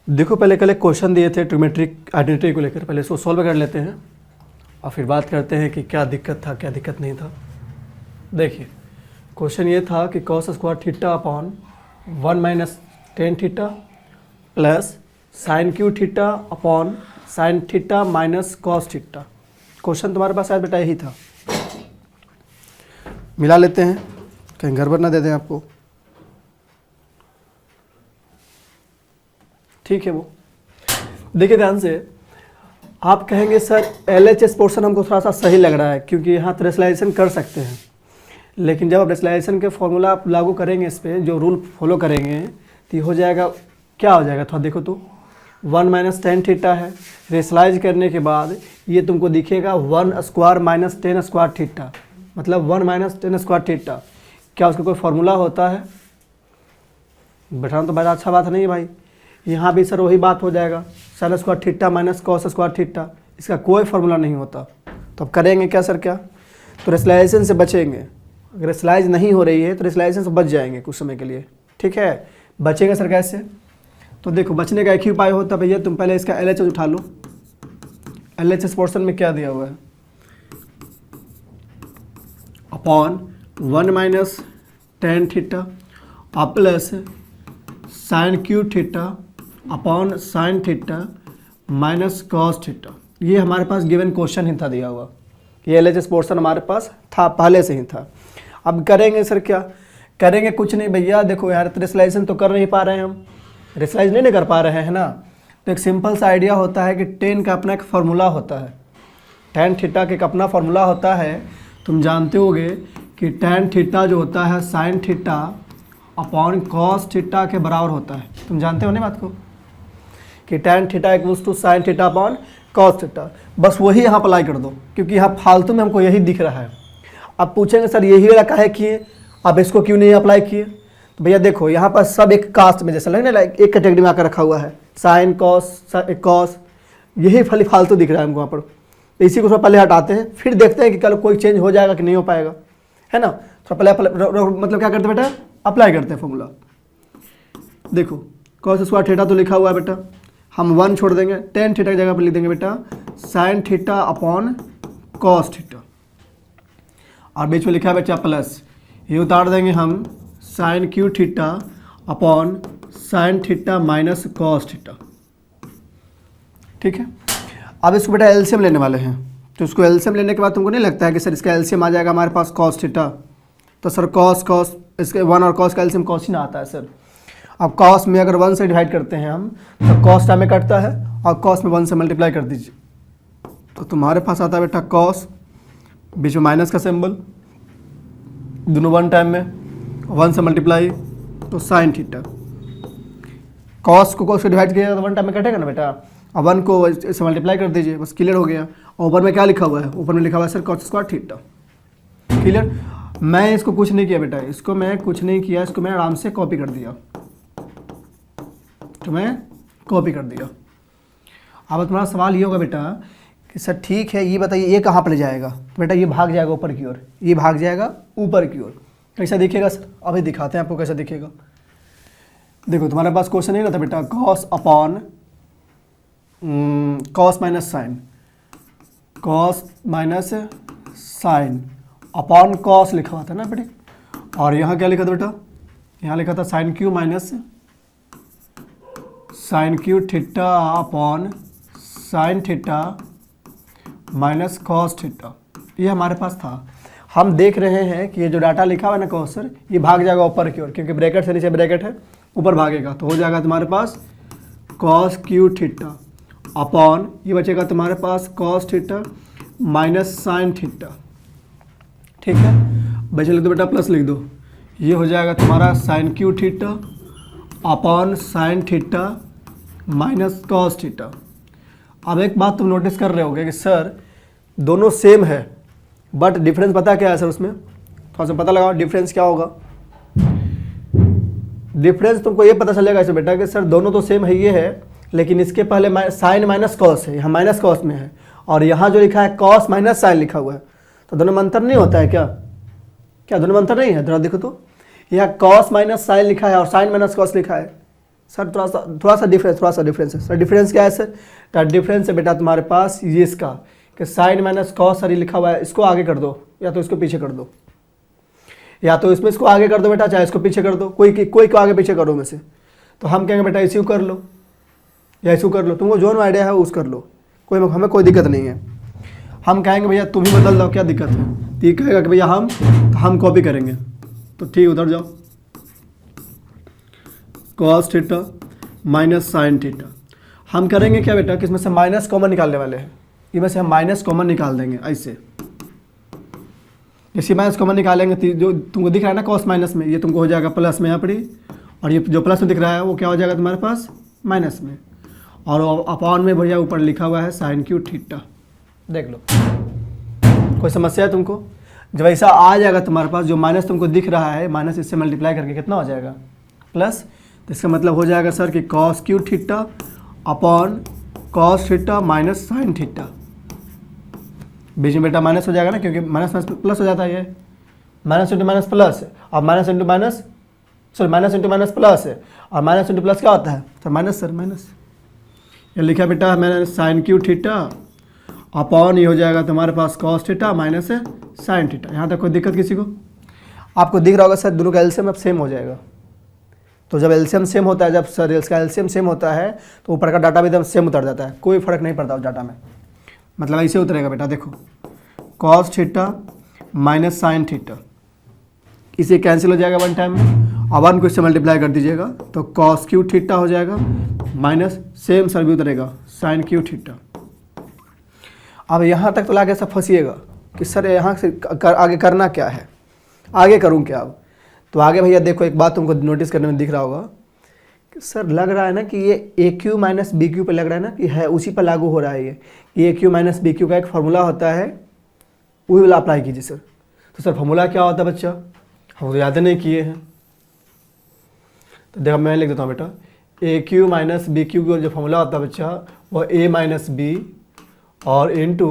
देखो पहले कल एक क्वेश्चन दिए थे ट्रिग्नोमेट्रिक आइडेंटिटी को लेकर, पहले इसको सॉल्व कर लेते हैं और फिर बात करते हैं कि क्या दिक्कत था क्या दिक्कत नहीं था। देखिए क्वेश्चन ये था कि cos square theta upon 1 minus ten theta plus sign cube theta upon sine theta minus cos theta. Question तुम्हारे पास शायद बेटा यही था। मिला लेते हैं कहीं गड़बड़ ना दे दें आपको। ठीक है, वो देखिए ध्यान से। आप कहेंगे सर LHS पोर्शन हमको थोड़ा सा सही लग रहा है क्योंकि यहाँ रेशनलाइजेशन कर सकते हैं, लेकिन जब आप रेशनलाइजेशन के फॉर्मूला आप लागू करेंगे इस पर, जो रूल फॉलो करेंगे तो ये हो जाएगा, क्या हो जाएगा थोड़ा देखो तो 1 माइनस टेन थीटा है। रेशनलाइज करने के बाद ये तुमको दिखेगा 1 square minus tan square theta, मतलब 1 माइनस टेन स्क्वायर थीटा। क्या उसका कोई फार्मूला होता है? बैठाना तो बड़ा अच्छा बात नहीं है भाई। यहाँ भी सर वही बात हो जाएगा, sign square theta minus cos square theta, इसका कोई फार्मूला नहीं होता। तो अब करेंगे क्या सर? क्या तो रेशनलाइजेशन से बचेंगे। अगर रेशनलाइज नहीं हो रही है तो रेशनलाइजेशन से बच जाएंगे कुछ समय के लिए। ठीक है, बचेंगे सर कैसे? तो देखो बचने का एक ही उपाय होता है भैया, तुम पहले इसका LHS उठा लो। LHS पोर्शन में क्या दिया हुआ है? Upon 1 minus ten theta plus sign cube theta upon sine theta minus cos theta. ये हमारे पास गिवन क्वेश्चन ही था दिया हुआ, ये LHS पोर्शन हमारे पास था, पहले से ही था। अब करेंगे सर क्या करेंगे? कुछ नहीं भैया, देखो यार रेशनलाइजेशन तो कर नहीं पा रहे हैं हम, रेशनलाइज नहीं कर पा रहे हैं ना। तो एक सिंपल सा आइडिया होता है कि टेन का अपना एक फार्मूला होता है, टेन थीटा का एक अपना फार्मूला होता है। तुम जानते होगे कि टेन थीटा जो होता है sine theta upon cos theta के बराबर होता है। तुम जानते हो ना बात को कि tan theta equals to sine theta upon cos theta. बस वही यहाँ अप्लाई कर दो क्योंकि यहाँ फालतू में हमको यही दिख रहा है। अब पूछेंगे सर यही वाला काहे किए, अब इसको क्यों नहीं अप्लाई किए? तो भैया देखो यहाँ पर सब एक कास्ट में जैसा लगने लाइक एक कैटेगरी में आकर रखा हुआ है, साइन कॉस यही खाली फालतू दिख रहा है हमको यहाँ पर। तो इसी को थोड़ा पहले हटाते हैं, फिर देखते हैं कि कल कोई चेंज हो जाएगा कि नहीं हो पाएगा, है ना। थोड़ा पहले मतलब क्या करते बेटा, अप्लाई करते हैं फॉर्मूला। देखो कॉस स्क्वायर थीटा तो लिखा हुआ है बेटा, हम 1 छोड़ देंगे, टेन थीटा की जगह पर लिख देंगे बेटा sign theta upon cos theta, और बीच में लिखा है बेटा प्लस, ये उतार देंगे हम sine cube theta upon sine theta minus cos theta. ठीक है, अब इसको बेटा एलसीएम लेने वाले हैं। तो इसको एलसीएम लेने के बाद तुमको नहीं लगता है कि सर इसका एलसीएम आ जाएगा हमारे पास कॉस थीटा? तो सर कॉस इसके 1 और कॉस का एलसीएम कॉस ही ना आता है सर। अब कॉस में अगर 1 से डिवाइड करते हैं हम तो कॉस टाइम में कटता है, और कॉस में 1 से मल्टीप्लाई कर दीजिए तो तुम्हारे पास आता है बेटा कॉस, बीच में माइनस का सिंबल, दोनों 1 टाइम में, 1 से मल्टीप्लाई तो साइन थीटा। कॉस को कॉस से डिवाइड किया तो 1 टाइम में कटेगा ना बेटा, अब 1 को इससे मल्टीप्लाई कर दीजिए, बस क्लियर हो गया। और ऊपर में क्या लिखा हुआ है? ऊपर में लिखा हुआ है sir cos square theta. Clear? मैं इसको कुछ नहीं किया बेटा, इसको मैं कुछ नहीं किया, इसको मैं आराम से कॉपी कर दिया, तो मैं कॉपी कर दिया। अब तुम्हारा सवाल ये होगा बेटा कि सर ठीक है ये बताइए ये कहाँ पर ले जाएगा? बेटा ये भाग जाएगा ऊपर की ओर, ये भाग जाएगा ऊपर की ओर। कैसा दिखेगा सर? अभी दिखाते हैं आपको कैसा दिखेगा। देखो तुम्हारे पास क्वेश्चन नहीं रहता बेटा, cos upon cos minus sine, cos minus sine upon cos लिखा हुआ था ना बेटे, और यहाँ क्या लिखा था बेटा? यहाँ लिखा था sine cube minus sine cube theta upon sine theta minus cos theta. ये हमारे पास था। हम देख रहे हैं कि ये जो डाटा लिखा हुआ है ना कॉस सर, ये भाग जाएगा ऊपर की ओर क्योंकि ब्रैकेट से नीचे ब्रैकेट है, ऊपर भागेगा तो हो जाएगा तुम्हारे पास कॉस क्यू थीटा अपॉन ये बचेगा तुम्हारे पास cos theta minus sine theta. ठीक है, बचे लिख दो बेटा प्लस लिख दो, ये हो जाएगा तुम्हारा sine cube theta upon sine theta minus cos theta. अब एक बात तुम नोटिस कर रहे होगे कि सर दोनों सेम है बट डिफरेंस पता क्या है सर? उसमें थोड़ा सा पता लगाओ डिफरेंस क्या होगा। डिफरेंस तुमको ये पता चलेगा ऐसे बेटा कि सर दोनों तो सेम है, ये है, लेकिन इसके पहले साइन माइनस कॉस है, यहाँ माइनस कॉस में है, और यहाँ जो लिखा है कॉस माइनस साइन लिखा हुआ है, तो दोनों में अंतर नहीं होता है क्या? क्या दोनों में अंतर नहीं है? जरा देखो तो, यहाँ कॉस माइनस साइन लिखा है और साइन माइनस कॉस लिखा है, सर थोड़ा सा डिफरेंस है सर। डिफरेंस क्या है सर? तो डिफरेंस है बेटा तुम्हारे पास ये इसका कि साइन माइनस कॉस सर लिखा हुआ है, इसको आगे कर दो या तो इसको पीछे कर दो, या तो इसमें इसको आगे कर दो बेटा, चाहे इसको पीछे कर दो, कोई को आगे पीछे करो में से। तो हम कहेंगे बेटा इसी को कर लो या इसको कर लो, तुमको जो आइडिया है उस कर लो, हमें कोई दिक्कत नहीं है। हम कहेंगे भैया तुम ही बदल दो, क्या दिक्कत है? तो ये कहेगा कि भैया हम कॉपी करेंगे, तो ठीक उधर जाओ। Cos theta minus sine theta, हम करेंगे क्या बेटा कि इसमें से माइनस कॉमन निकालने वाले हैं, इसमें से हम माइनस कॉमन निकाल देंगे। ऐसे इसी माइनस कॉमन निकालेंगे तो जो तुमको दिख रहा है ना कॉस माइनस में, ये तुमको हो जाएगा प्लस में यहाँ पर ही, और ये जो प्लस में दिख रहा है वो क्या हो जाएगा तुम्हारे पास माइनस में, और अपॉन में भैया ऊपर लिखा हुआ है साइन क्यू थीटा। देख लो, कोई समस्या है तुमको? जब ऐसा आ जाएगा तुम्हारे पास, जो माइनस तुमको दिख रहा है माइनस इससे मल्टीप्लाई करके कितना हो जाएगा प्लस, तो इसका मतलब हो जाएगा सर कि cos q theta upon cos theta minus sine theta. बीच में बेटा माइनस हो जाएगा ना, क्योंकि माइनस माइनस प्लस हो जाता है, ये माइनस इंटू माइनस प्लस है, और माइनस इंटू माइनस प्लस है, और माइनस इंटू प्लस क्या होता है सर? Minus sir, minus. ये लिखा बेटा मैंने साइन क्यू थीटा अपॉन ये हो जाएगा तुम्हारे पास cos theta minus sine theta. यहाँ तक कोई दिक्कत किसी को? आपको दिख रहा होगा सर दोनों का एलसीएम अब सेम हो जाएगा। तो जब एलसीएम सेम होता है, जब सर इसका एलसीएम सेम होता है तो ऊपर का डाटा भी एकदम सेम उतर जाता है, कोई फर्क नहीं पड़ता उस डाटा में। मतलब ऐसे उतरेगा बेटा, देखो cos theta minus sine theta, इसे कैंसिल हो जाएगा वन टाइम में, और वन को इससे मल्टीप्लाई कर दीजिएगा तो कॉस क्यू थीटा हो जाएगा माइनस सेम सर भी उतरेगा साइन क्यू थीटा। अब यहाँ तक तो लाके सब फंसिएगा कि सर यहाँ से आगे करना क्या है, आगे करूँ क्या? अब तो आगे भैया देखो, एक बात तुमको नोटिस करने में दिख रहा होगा कि सर लग रहा है ना कि ये ए क्यू माइनस बी क्यू पर लग रहा है ना कि है उसी पर लागू हो रहा है ये ए क्यू माइनस बी क्यू का एक फार्मूला होता है, वही वाला अप्लाई कीजिए सर। तो सर फार्मूला क्या होता है बच्चा? हम तो याद नहीं किए हैं, तो देखो मैं लिख देता हूँ बेटा, A cube minus B cube का जो फार्मूला होता है बच्चा वो ए माइनस बी और into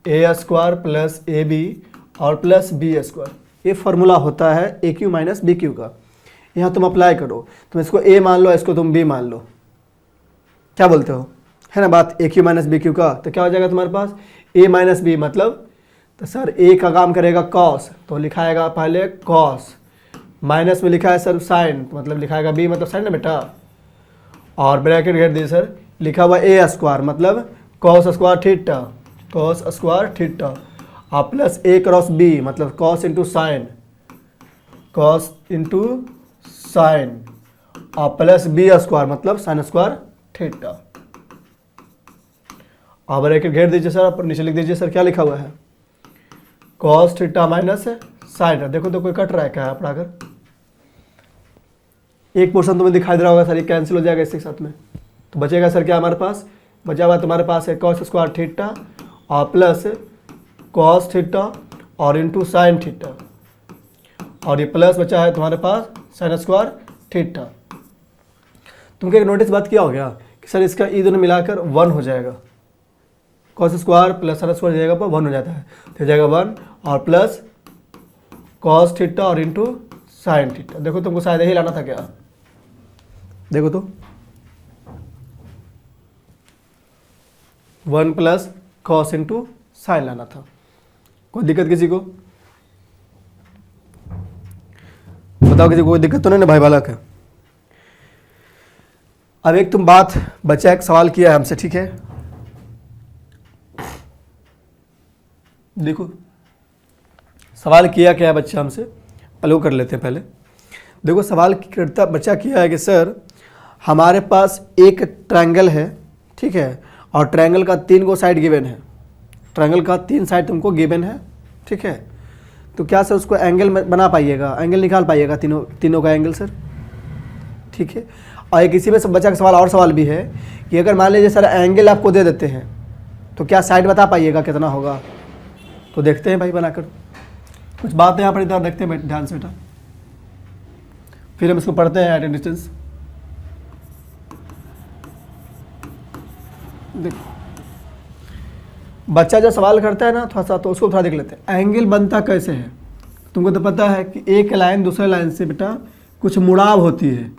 A square plus A B और प्लस बी स्क्वायर, ये फार्मूला होता है A cube minus B cube का। यहाँ तुम अप्लाई करो, तुम इसको ए मान लो, इसको तुम बी मान लो, क्या बोलते हो, है ना बात? ए क्यू माइनस बी क्यू का तो क्या हो जाएगा तुम्हारे पास ए माइनस बी, मतलब तो सर ए का काम करेगा कॉस, तो लिखाएगा पहले कॉस, माइनस में लिखा है सर साइन, तो मतलब लिखाएगा बी मतलब साइन ना बेटा, और ब्रैकेट घेर दिए सर, लिखा हुआ ए स्क्वायर मतलब cos square theta, cos square theta, और प्लस ए क्रॉस बी मतलब cos into sine, cos into sine, और प्लस बी स्क्वायर मतलब साइन स्क्वायर थीटा। और ब्रैकेट घेर दीजिए सर, नीचे लिख दीजिए सर क्या लिखा हुआ है, कॉस थीटा माइनस साइन। देखो तो कोई कट रहा है क्या आप पढ़ाकर? एक पोर्शन तुम्हें दिखाई दे रहा होगा सर, ये कैंसिल हो जाएगा इसके साथ में, तो बचेगा सर क्या हमारे पास? बचा हुआ तुम्हारे पास है कॉस स्क्वायर थीटा और प्लस कॉस थीटा और इंटू साइन थीटा, और ये प्लस बचा है तुम्हारे पास साइन स्क्वायर थीटा। तुमको एक नोटिस बात किया हो गया कि सर इसका ई दोनों मिलाकर 1 हो जाएगा, cos square plus sine square जगह पर 1 हो जाता है, तो जाएगा 1 और प्लस कॉस थीटा और इंटू साइन थीटा। देखो तुमको शायद यही लाना था क्या? देखो तो 1 प्लस कॉस इंटू साइन लाना था। कोई दिक्कत किसी को? बताओ किसी को कोई दिक्कत तो नहीं ना भाई बालक है? अब एक तुम बात बच्चा एक सवाल किया है हमसे, ठीक है? देखो सवाल किया क्या है बच्चा हमसे, पहले वो कर लेते हैं पहले। देखो सवाल करता बच्चा किया है कि सर हमारे पास एक ट्रायंगल है, ठीक है, और ट्रायंगल का 3 गो साइड गिवन है, ट्रायंगल का 3 साइड तुमको गिवन है, ठीक है, तो क्या सर उसको एंगल बना पाइएगा, एंगल निकाल पाइएगा तीनों का एंगल सर, ठीक है। और एक इसी में सब बच्चा का सवाल और सवाल भी है कि अगर मान लीजिए सर एंगल आपको दे देते हैं तो क्या साइड बता पाइएगा कितना होगा? तो देखते हैं भाई बनाकर, कुछ बात यहाँ पर इधर देखते हैं ध्यान से बेटा, फिर हम इसको पढ़ते हैं एट ए डिस्टेंस। देखो बच्चा जो सवाल करता है ना थोड़ा सा, तो उसको थोड़ा देख लेते हैं। एंगल बनता कैसे है? तुमको तो पता है कि एक लाइन दूसरे लाइन से बेटा कुछ मुड़ाव होती है,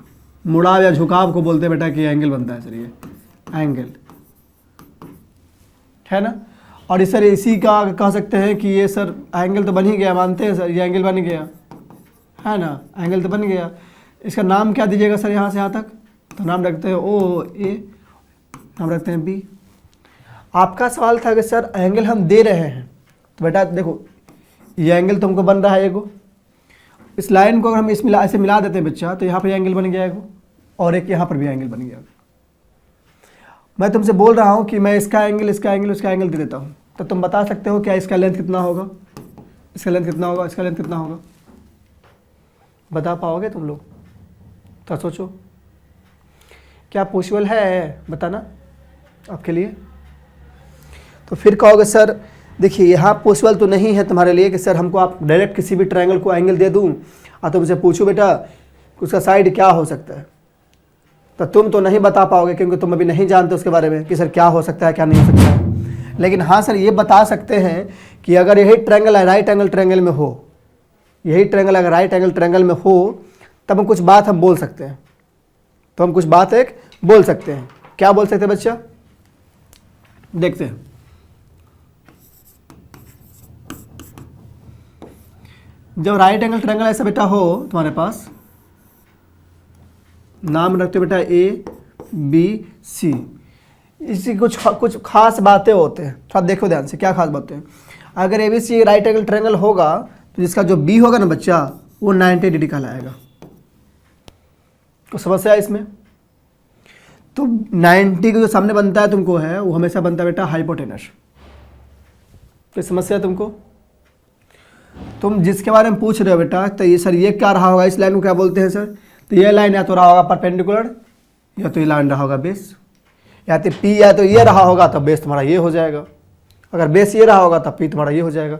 मुड़ाव या झुकाव को बोलते हैं बेटा कि एंगल बनता है सर, ये एंगल है ना। और इस सर इसी का कह सकते हैं कि ये सर एंगल तो बन ही गया, मानते हैं सर, ये एंगल बन गया है ना, एंगल तो बन गया। इसका नाम क्या दीजिएगा सर यहाँ से यहाँ तक, तो नाम रखते हैं ओ ए, नाम रखते हैं बी। आपका सवाल था कि सर एंगल हम दे रहे हैं, तो बेटा देखो ये एंगल तुमको बन रहा है एगो, इस लाइन को अगर हम इस ऐसे मिला देते हैं बच्चा, तो यहाँ पर एंगल बन गया एगो, और एक यहाँ पर भी एंगल बन गया। मैं तुमसे बोल रहा हूँ कि मैं इसका एंगल इसका एंगल उसका एंगल दे देता हूँ, तो तुम बता सकते हो क्या इसका लेंथ कितना होगा, इसका लेंथ कितना होगा, इसका लेंथ कितना होगा, बता पाओगे तुम लोग? तो सोचो क्या पॉसिबल है बताना आपके लिए? तो फिर कहोगे सर देखिए यहाँ पॉसिबल तो नहीं है तुम्हारे लिए कि सर हमको आप डायरेक्ट किसी भी ट्रायंगल को एंगल दे दूँ और तुमसे पूछूं बेटा उसका साइड क्या हो सकता है, तो तुम तो नहीं बता पाओगे क्योंकि तुम अभी नहीं जानते उसके बारे में कि सर क्या हो सकता है क्या नहीं हो सकता है। लेकिन हाँ सर ये बता सकते हैं कि अगर यही ट्रायंगल राइट एंगल ट्रायंगल में हो, यही ट्रायंगल अगर राइट एंगल ट्रायंगल में हो तब हम कुछ बात हम बोल सकते हैं, तो हम कुछ बात एक बोल सकते हैं। क्या बोल सकते हैं बच्चा, देखते हैं। जब राइट एंगल ट्रायंगल ऐसा बेटा हो तुम्हारे पास, नाम रखते हो बेटा ए बी सी, इसी कुछ खास बातें होते हैं, थोड़ा देखो ध्यान से क्या खास बातें हैं। अगर A B C right angle triangle होगा तो जिसका जो बी होगा ना बच्चा वो 90 डिग्री कहलाएगा। तो समस्या है इसमें, तो 90 का जो सामने बनता है तुमको है वो हमेशा बनता है बेटा हाइपोटेनस। तो समस्या है तुमको, तुम जिसके बारे में पूछ रहे हो बेटा, तो ये सर ये क्या रहा होगा, इस लाइन को क्या बोलते हैं सर, तो ये लाइन या तो रहा होगा परपेंडिकुलर या तो ये लाइन रहा होगा बेस, या तो पी या तो ये रहा होगा तो बेस तुम्हारा ये हो जाएगा, अगर बेस ये रहा होगा तब पी तुम्हारा ये हो जाएगा।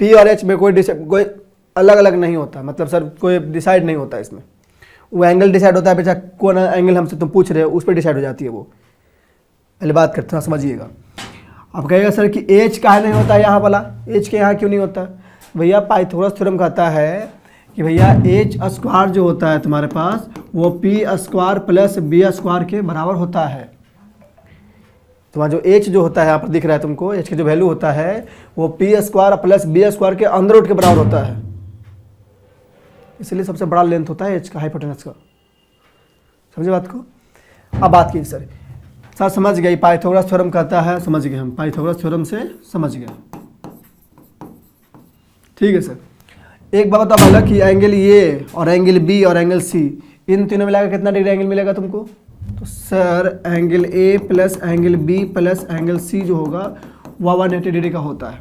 पी और एच में कोई अलग अलग नहीं होता, मतलब सर कोई डिसाइड नहीं होता इसमें, वो एंगल डिसाइड होता है बेटा, कौन एंगल हमसे तुम पूछ रहे हो उस पर डिसाइड हो जाती है वो। पहले बात करते हैं समझिएगा। अब कहेगा सर कि एच का नहीं होता यहाँ वाला, एच के यहाँ क्यों नहीं होता, भैया पाइथागोरस थ्योरम कहता है कि भैया एच स्क्वायर जो होता है तुम्हारे पास वो P square plus B square के बराबर होता है। तुम्हारा जो एच जो होता है यहाँ पर दिख रहा है तुमको, एच की जो वैल्यू होता है वो P square plus B square के अंदर रूट के बराबर होता है, इसलिए सबसे बड़ा लेंथ होता है एच का, हाइपोटेनस का। समझे बात को? अब बात की सर समझ गई, पाइथागोरस थ्योरम कहता है, समझ गए हम, पाइथागोरस थ्योरम से समझ गए, ठीक है सर। एक बात बता बोला कि एंगल ए और एंगल बी और एंगल सी इन तीनों मिलाकर कितना डिग्री एंगल मिलेगा तुमको, तो सर एंगल ए plus angle B plus angle C जो होगा वह 180 डिग्री का होता है।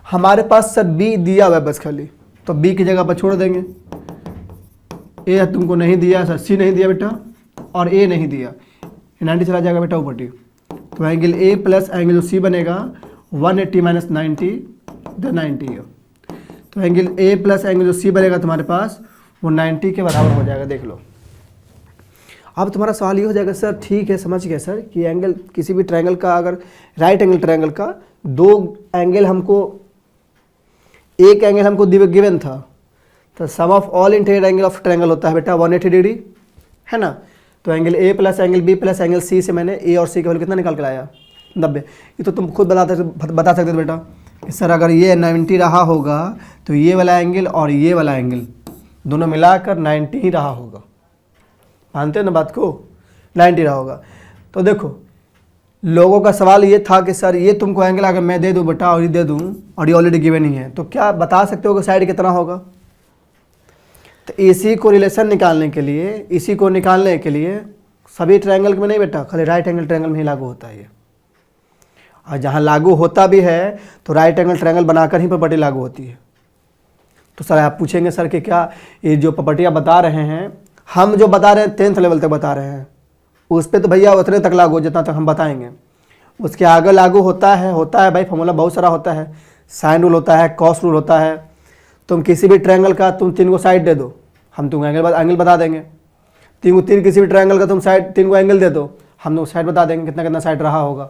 हमारे पास सर बी दिया हुआ है बस खाली, तो बी की जगह पर छोड़ देंगे, ए तुमको नहीं दिया सर, सी नहीं दिया बेटा और ए नहीं दिया, 90 चला जाएगा बेटा ऊपर, तो एंगल ए प्लस एंगल जो सी बनेगा 180 माइनस 90 द 90 है, तो एंगल ए प्लस एंगल जो सी बनेगा तुम्हारे पास वो 90 के बराबर हो जाएगा। देख लो, अब तुम्हारा सवाल ये हो जाएगा सर ठीक है समझ गए सर कि एंगल किसी भी ट्रायंगल का, अगर राइट एंगल ट्रायंगल का दो एंगल हमको, एक एंगल हमको गिवन था, तो sum of all interior angle of triangle होता है बेटा 180 डिग्री है ना। तो एंगल ए plus angle B plus angle c से मैंने ए और सी का वैल्यू कितना निकाल के लाया 90। ये तो तुम खुद बता सकते हो बेटा कि सर अगर ये 90 रहा होगा तो ये वाला एंगल और ये वाला एंगल दोनों मिलाकर 90 ही रहा होगा, मानते हो ना बात को, 90 रहा होगा। तो देखो लोगों का सवाल ये था कि सर ये तुमको एंगल अगर मैं दे दूँ बेटा और ये दे दूँ और ये ऑलरेडी गिवन ही है, तो क्या बता सकते हो कि साइड कितना होगा। तो इसी को रिलेशन निकालने के लिए, इसी को निकालने के लिए सभी ट्रायंगल में नहीं बेटा, खाली राइट एंगल ट्रायंगल में ही लागू होता है ये, और जहाँ लागू होता भी है तो राइट एंगल ट्रायंगल बनाकर ही प्रॉपर्टी लागू होती है। तो सर आप पूछेंगे सर कि क्या ये जो प्रॉपर्टी आप बता रहे हैं, हम जो बता रहे हैं 10th लेवल तक बता रहे हैं, उस पर तो भैया उतने तक लागू जितना तक हम बताएंगे, उसके आगे लागू होता है भाई, फॉर्मूला बहुत सारा होता है, साइन रूल होता है, कॉस रूल होता है। तुम किसी भी ट्रायंगल का तुम 3 को साइड दे दो, हम तुमको एंगल बता देंगे। 3 किसी भी ट्रायंगल का तुम साइड 3 को एंगल दे दो, हम तुमको साइड बता देंगे कितना कितना साइड रहा होगा।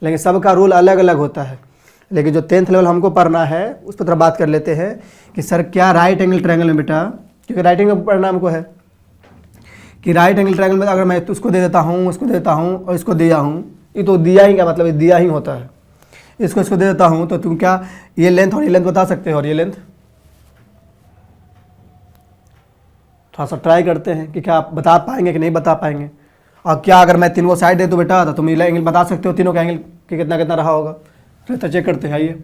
लेकिन सबका रूल अलग अलग होता है। लेकिन जो 10th लेवल हमको पढ़ना है उस पर थोड़ा बात कर लेते हैं कि सर क्या राइट एंगल ट्रायंगल में बेटा, क्योंकि राइट एंगल पढ़ना हमको है, कि राइट एंगल ट्रायंगल में अगर मैं उसको दे देता हूँ, उसको दे देता हूँ और इसको दिया हूँ, ये तो दिया ही, क्या मतलब ये दिया ही होता है। इसको दे देता हूँ तो तुम क्या ये लेंथ और ये लेंथ बता सकते हो, और ये लेंथ थोड़ा सा ट्राई करते हैं कि क्या आप बता पाएंगे कि नहीं बता पाएंगे। और क्या अगर मैं तीनों साइड दे तो बेटा तो तुम एंगल बता सकते हो तीनों का एंगल कि कितना कितना रहा होगा। तो चेक करते हैं। आइए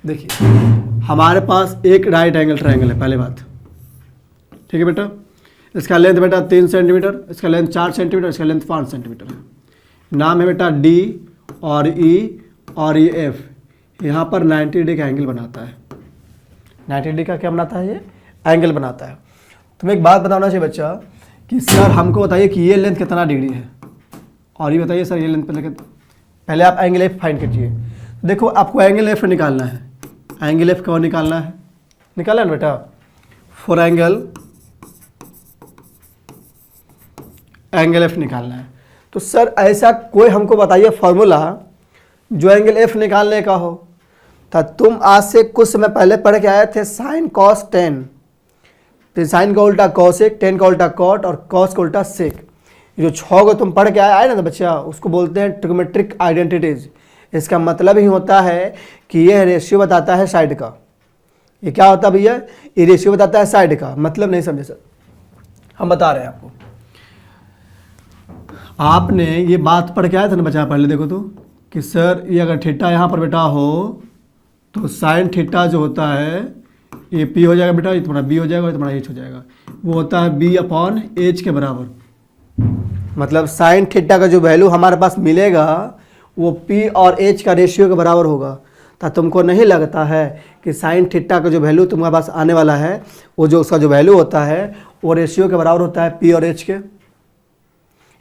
देखिए, हमारे पास एक राइट एंगल ट्रायंगल है, पहले बात, ठीक है बेटा। इसका लेंथ बेटा 3 सेंटीमीटर, इसका लेंथ 4 सेंटीमीटर, इसका लेंथ 5 सेंटीमीटर है। नाम है बेटा डी और ई और ये एफ। यहाँ पर 90 डिग्री का एंगल बनाता है। 90 डिग्री का क्या बनाता है, ये एंगल बनाता है। तुम्हें एक बात बताना चाहिए बच्चा कि सर हमको बताइए कि ये लेंथ कितना डिग्री है, और ये बताइए सर ये लेंथ पहले आप एंगल एफ फाइंड कीजिए। देखो आपको एंगल एफ निकालना है। एंगल एफ कौन निकालना है, निकाला ना बेटा, फॉर एंगल एफ निकालना है। तो सर ऐसा कोई हमको बताइए फॉर्मूला जो एंगल एफ निकालने का हो। तो तुम आज से कुछ समय पहले पढ़ के आए थे साइन कॉस टेन, फिर साइन का उल्टा कॉसेक, टेन का उल्टा कॉट और कॉस का उल्टा सेक। जो 6 को तुम पढ़ के आए ना तो बच्चा, उसको बोलते हैं ट्रिग्नोमेट्रिक आइडेंटिटीज। इसका मतलब ही होता है कि यह रेशियो बताता है साइड का। ये क्या होता है भैया, ये रेशियो बताता है साइड का। मतलब नहीं समझे सर, हम बता रहे हैं आपको। आपने ये बात पढ़ के आया था ना बच्चा पहले, देखो तो कि सर ये अगर थीटा यहाँ पर बेटा हो तो साइन थीटा जो होता है ये पी हो जाएगा बेटा, ये तुम्हारा बी हो जाएगा और तुम्हारा एच हो जाएगा। वो होता है बी अपॉन एच के बराबर। मतलब साइन थीटा का जो वैल्यू हमारे पास मिलेगा वो पी और एच का रेशियो के बराबर होगा। तो तुमको नहीं लगता है कि साइन थीटा का जो वैल्यू तुम्हारे पास आने वाला है वो जो उसका जो वैल्यू होता है वो रेशियो के बराबर होता है पी और एच के।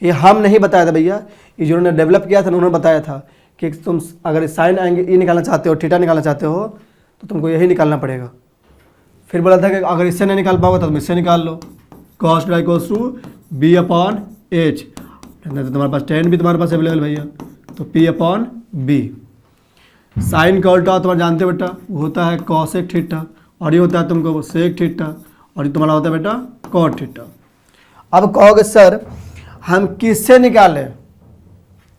ये हम नहीं बताया था भैया, ये जिन्होंने डेवलप किया था उन्होंने बताया था कि तुम अगर साइन एंगल ई निकालना चाहते हो, थीटा निकालना चाहते हो तो तुमको यही निकालना पड़ेगा। फिर बोला था कि अगर इससे नहीं निकाल पाओगे तो तुम इससे निकाल लो, cos d equals to b upon h. तो तुम्हारे पास टेन भी तुम्हारे पास अवेलेबल भैया, तो पी अपॉन बी। साइन का उल्टा तुम्हारा जानते हो बेटा वो होता है कॉसेक थीटा, और ये होता है तुमको सेक थीटा, और ये तुम्हारा होता है बेटा कॉट थीटा। अब कहोगे सर हम किससे निकालें,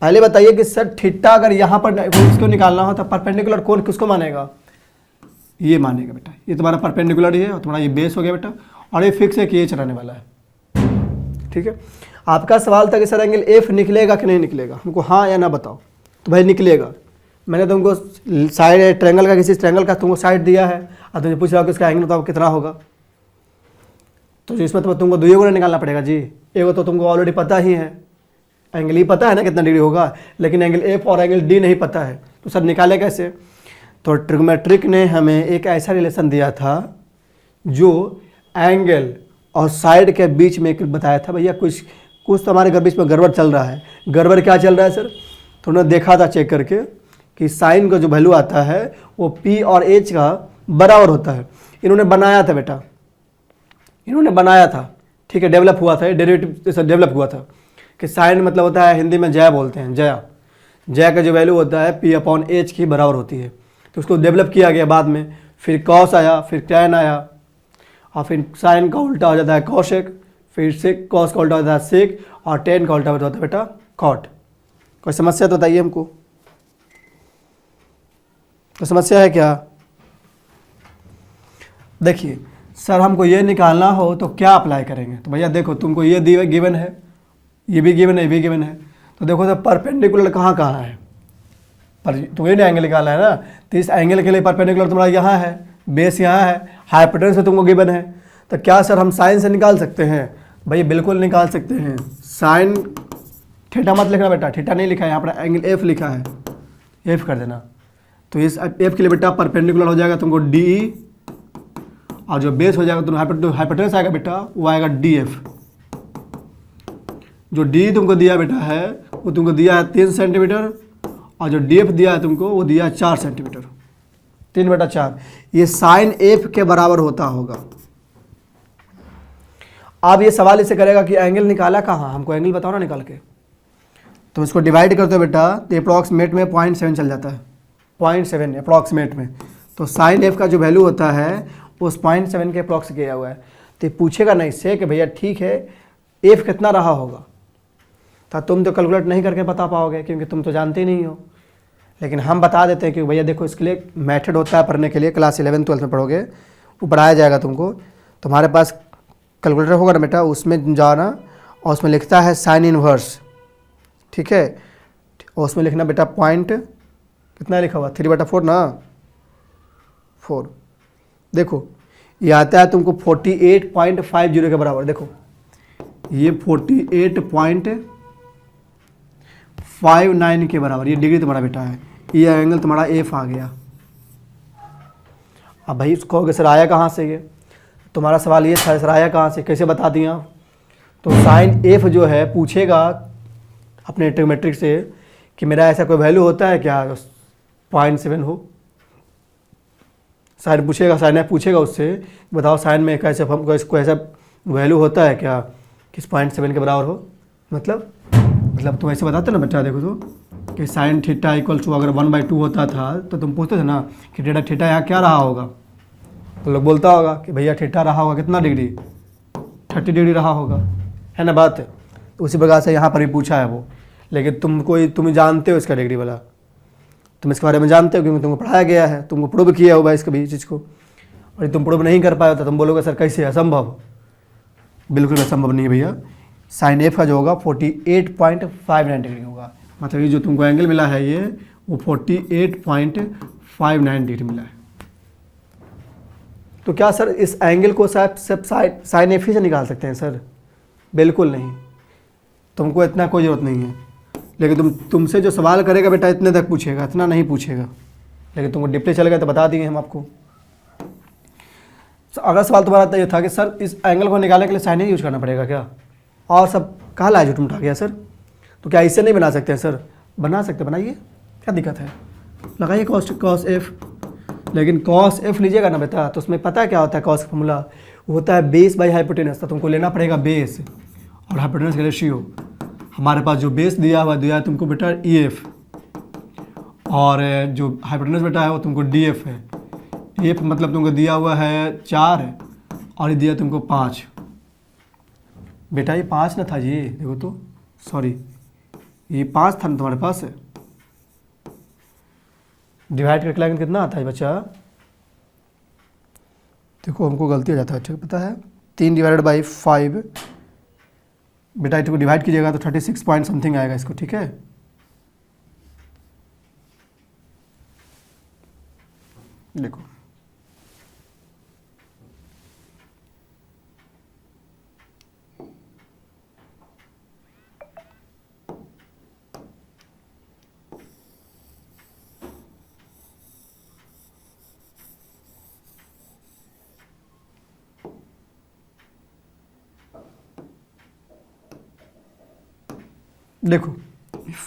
पहले बताइए कि सर थीटा अगर यहाँ पर इसको निकालना हो तो परपेंडिकुलर कौन किसको मानेगा, ये मानेगा बेटा। ये तुम्हारा परपेंडिकुलर ही है और तुम्हारा ये बेस हो गया बेटा, और ये फिक्स है कि ये चलाने वाला है। ठीक है, आपका सवाल था कि सर एंगल एफ निकलेगा कि नहीं निकलेगा, हमको हाँ या ना बताओ। तो भाई निकलेगा। मैंने तुमको साइड ट्रायंगल का, किसी ट्रायंगल का तुमको साइड दिया है और तुमसे पूछ रहा हो कि इसका एंगल बताओ कितना होगा। तो इसमें तो तुमको 2 गुना निकालना पड़ेगा जी। एगो तो तुमको ऑलरेडी पता ही है, एंगल ई पता है ना कितना डिग्री होगा, लेकिन एंगल एफ और एंगल डी नहीं पता है। तो सर निकाले कैसे। तो ट्रिग्नोमेट्रिक ने हमें एक ऐसा रिलेशन दिया था जो एंगल और साइड के बीच में एक बताया था भैया कुछ तो हमारे बीच में गड़बड़ चल रहा है। गड़बड़ क्या चल रहा है सर, तो उन्होंने देखा था चेक करके कि साइन का जो वैल्यू आता है वो पी और एच का बराबर होता है। इन्होंने बनाया था बेटा, इन्होंने बनाया था, ठीक है, डेवलप हुआ था, डेरिवेटिव डेवलप हुआ था कि साइन मतलब होता है हिंदी में जया बोलते हैं, जया। जया का जो वैल्यू होता है पी अपॉन एच की बराबर होती है। तो उसको डेवलप किया गया बाद में, फिर कॉस आया, फिर टैन आया, और फिर साइन का उल्टा हो जाता है कॉसेक, फिर सेक, कॉस का उल्टा होता है सेक, और टेन का उल्टा होता है बेटा कॉट। कोई समस्या तो बताइए हमको, कोई समस्या है क्या। देखिए सर हमको ये निकालना हो तो क्या अप्लाई करेंगे। तो भैया देखो तुमको ये गिवन है, ये भी गिवन है, ये भी गिवन है। तो देखो सर परपेंडिकुलर कहाँ कहाँ है, पर तो ये एंगल निकालना है ना। तो इस एंगल के लिए परपेंडिकुलर तुम्हारा यहाँ है, बेस यहाँ है, हाइपोटेन्यूस से तुमको गिवन है। तो क्या सर हम साइन से निकाल सकते हैं। भैया बिल्कुल निकाल सकते हैं। साइन थीटा मत लिखना बेटा, थीटा नहीं लिखा है यहाँ पर, एंगल एफ लिखा है, एफ कर देना। तो इस एफ के लिए बेटा परपेंडिकुलर हो जाएगा तुमको डी ई, और जो बेस हो जाएगा तुम हाइपोटेन्यूस आएगा बेटा वो आएगा डी एफ। जो डी तुमको दिया बेटा है वो तुमको दिया है 3 सेंटीमीटर, और जो डी एफ दिया है तुमको वो दिया है 4 सेंटीमीटर, 3/4। ये साइन एफ के बराबर होता होगा। अब ये सवाल इससे करेगा कि एंगल निकाला कहाँ, हमको एंगल बताओ ना निकाल के। तो इसको डिवाइड करते हो बेटा तो अप्रॉक्सीमेट में 0.7 चल जाता है, 0.7 अप्रॉक्सीमेट में। तो साइन एफ का जो वैल्यू होता है उस 0.7 के अप्रॉक्स किया हुआ है। तो पूछेगा नहीं इससे कि भैया ठीक है एफ कितना रहा होगा। तो तुम तो कैलकुलेट नहीं करके बता पाओगे क्योंकि तुम तो जानते ही नहीं हो, लेकिन हम बता देते हैं कि भैया देखो इसके लिए मेथड होता है पढ़ने के लिए, क्लास 11 12 में पढ़ोगे वो पढ़ाया जाएगा तुमको। तुम्हारे पास कैलकुलेटर होगा ना बेटा, उसमें जाना और उसमें लिखता है साइन इनवर्स, ठीक है, और उसमें लिखना बेटा पॉइंट कितना लिखा हुआ 3/4 ना 4। देखो ये आता है तुमको 48.50 के बराबर। देखो ये 48.59 के बराबर ये डिग्री तुम्हारा बेटा है, ये एंगल तुम्हारा एफ आ गया। अब भाई उसको कहोगे सर आया कहाँ से, ये तुम्हारा सवाल ये था सर आया कहाँ से, कैसे बता दिया। तो साइन एफ जो है पूछेगा अपने ट्रिग्नोमेट्रिक से कि मेरा ऐसा कोई वैल्यू होता है क्या 0.7 हो, साइन पूछेगा, साइन एफ पूछेगा उससे बताओ साइन में कैसे इसको ऐसा वैल्यू होता है क्या कि 0.7 के बराबर हो। मतलब तुम ऐसे बताते ना बच्चा, देखो तो कि साइन थीटा इक्वल टू अगर 1/2 होता था तो तुम पूछते थे ना कि थीटा यहाँ क्या रहा होगा, तो लोग बोलता होगा कि भैया थीटा रहा होगा कितना डिग्री 30 डिग्री रहा होगा, है ना बात। तो उसी प्रकार से यहाँ पर भी पूछा है वो, लेकिन तुम जानते हो इसका डिग्री वाला, तुम इसके बारे में जानते हो क्योंकि तुमको पढ़ाया गया है, तुमको प्रूव किया होगा इसके भी चीज़ को, और तुम प्रूव नहीं कर पाए तो तुम बोलोगे सर कैसे असंभव। बिल्कुल असंभव नहीं है भैया, साइन एफ का जो होगा 48.59 डिग्री होगा, मतलब ये जो तुमको एंगल मिला है ये वो 48.59 डिग्री मिला है। तो क्या सर इस एंगल को सब साइन एफ ही से निकाल सकते हैं सर? बिल्कुल नहीं, तुमको इतना कोई ज़रूरत नहीं है, लेकिन तुमसे जो सवाल करेगा बेटा इतने तक पूछेगा, इतना नहीं पूछेगा, लेकिन तुमको डिप्ले चल गया तो बता दिए हम आपको। तो अगला सवाल तुम्हारा ये था कि सर इस एंगल को निकालने के लिए साइन यूज करना पड़ेगा क्या, और सब कहाँ लाया झूठ उठा गया सर, तो क्या इससे नहीं बना सकते हैं सर? बना सकते, बनाइए, क्या दिक्कत है, लगाइए कॉस एफ। लेकिन कॉस एफ लीजिएगा ना बेटा तो उसमें पता है क्या होता है, कॉस का फॉर्मूला होता है बेस बाई हाइपोटेनस, तो तुमको लेना पड़ेगा बेस और हाइपोटेनस का रेशियो। हमारे पास जो बेस दिया है तुमको बेटा ई एफ, और जो हाइपोटेनस बेटा है वो तुमको डी एफ है। एफ मतलब तुमको दिया हुआ है 4 और ये दिया तुमको 5। बेटा ये 5 ना था ये, देखो तो सॉरी ये 5 था ना तुम्हारे पास, डिवाइड करके लाएंगे कितना आता है बच्चा, देखो हमको गलती हो जाता है, ठीक पता है 3/5 बेटा इसको डिवाइड कीजिएगा तो 36 पॉइंट समथिंग आएगा इसको, ठीक है। देखो देखो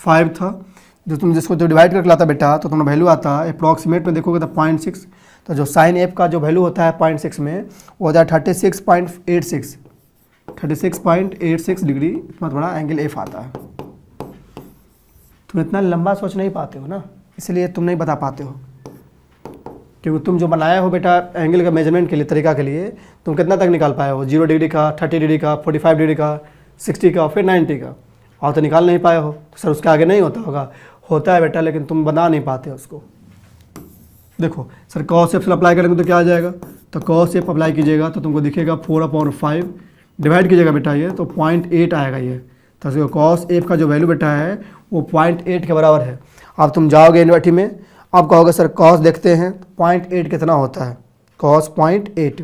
5 था जो तुम जिसको जो डिवाइड करके लाता बेटा तो तुम्हारा वैल्यू आता है अप्रॉक्सीमेट में देखोगे तो 0.6, तो जो साइन एफ का जो वैल्यू होता है 0.6 में वो होता है 36.86 डिग्री इतना तुम्हारा एंगल एफ आता है। तुम इतना लंबा सोच नहीं पाते हो ना, इसलिए तुम नहीं बता पाते हो, क्योंकि तुम जो बनाया हो बेटा एंगल का मेजरमेंट के लिए तरीका के लिए तुम कितना तक निकाल पाए हो, 0 डिग्री का, 30 डिग्री का, 45 डिग्री का, 60 का, फिर 90 का, और तो निकाल नहीं पाए हो। तो सर उसके आगे नहीं होता होगा, होता है बेटा, लेकिन तुम बना नहीं पाते उसको। देखो सर कॉस एफ अप्लाई करेंगे तो क्या आ जाएगा, तो कॉस एफ अप्लाई कीजिएगा तो तुमको दिखेगा 4/5 डिवाइड कीजिएगा बेटा ये तो 0.8 आएगा ये, तो कॉस एफ का जो वैल्यू बेटा है वो 0.8 के बराबर है। अब तुम जाओगे इन्वर्टी में, आप कहोगे सर कॉस देखते हैं 0.8 कितना होता है, कॉस 0.8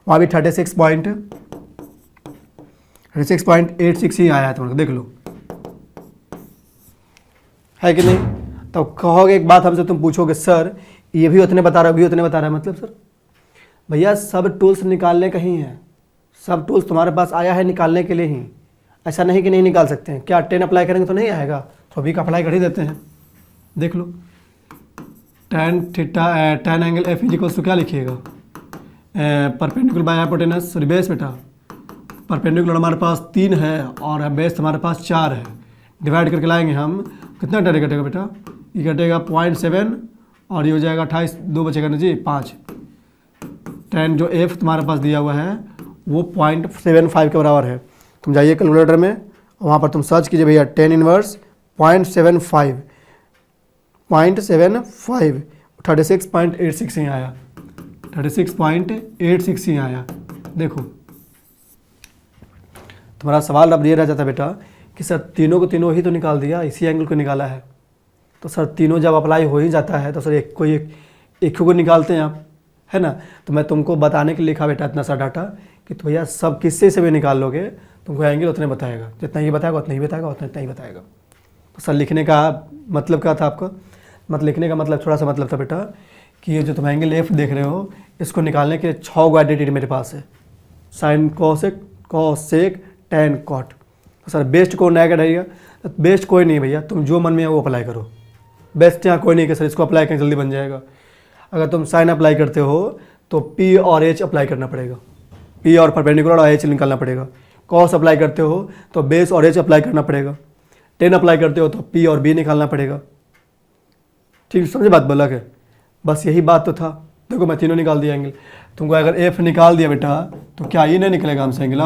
वहाँ भी 36.86 ही आया है तुमको, देख लो है कि नहीं। तो कहोगे एक बात हमसे तुम पूछोगे सर ये भी उतने बता रहा है, भी उतने बता रहा है, मतलब सर भैया सब टूल्स निकालने का ही है, सब टूल्स तुम्हारे पास आया है निकालने के लिए ही, ऐसा नहीं कि नहीं निकाल सकते हैं। क्या 10 अप्लाई करेंगे तो नहीं आएगा, तो अभी का अप्लाई कर ही देते हैं। देख लो tan angle F equals to क्या लिखिएगा, perpendicular by hypotenuse, sorry base बेटा, परपेंडिकुलर हमारे पास 3 है और बेस हमारे पास 4 है, डिवाइड करके लाएंगे हम, कितना टन कटेगा बेटा, ये कटेगा 0.7 और ये हो जाएगा 28, 2 बचेगा ना जी 5। tan जो एफ तुम्हारे पास दिया हुआ है वो 0.75 के बराबर है, तुम जाइए कैलकुलेटर में, वहाँ पर तुम सर्च कीजिए भैया 10 इनवर्स 0.75 36.86 ही आया, 36.86 ही आया। देखो तुम्हारा सवाल अब ये रह जाता बेटा कि सर तीनों को तीनों ही तो निकाल दिया, इसी एंगल को निकाला है, तो सर तीनों जब अप्लाई हो ही जाता है तो सर एक को निकालते हैं आप, है ना। तो मैं तुमको बताने के लिए लिखा बेटा इतना सा डाटा कि तो भैया सब किस्से से भी निकाल लोगे तुमको एंगल उतने बताएगा, जितना ही बताएगा उतना ही बताएगा, उतना ही बताएगा। तो सर लिखने का मतलब क्या था आपका, मतलब लिखने का मतलब थोड़ा सा मतलब था बेटा कि ये जो तुम एंगल एफ देख रहे हो इसको निकालने के लिए 6 गो आइडेंटिटी मेरे पास है, sine cosec cosec tan cot. तो सर बेस्ट कौन आएगा रहेगा, बेस्ट कोई नहीं भैया, तुम जो मन में है वो अप्लाई करो, बेस्ट यहाँ कोई नहीं कि सर इसको अप्लाई करें जल्दी बन जाएगा। अगर तुम साइन अप्लाई करते हो तो पी और एच अप्लाई करना पड़ेगा, पी और परपेंडिकुलर और एच निकालना पड़ेगा। कॉस अप्लाई करते हो तो बेस और एच अप्लाई करना पड़ेगा। टेन अप्लाई करते हो तो पी और बी निकालना पड़ेगा। ठीक समझे बात बोला के, बस यही बात तो था। देखो मैं तीनों निकाल दिया एंगल, तुमको अगर एफ निकाल दिया बेटा तो क्या ये नहीं निकलेगा हमसे एंगल।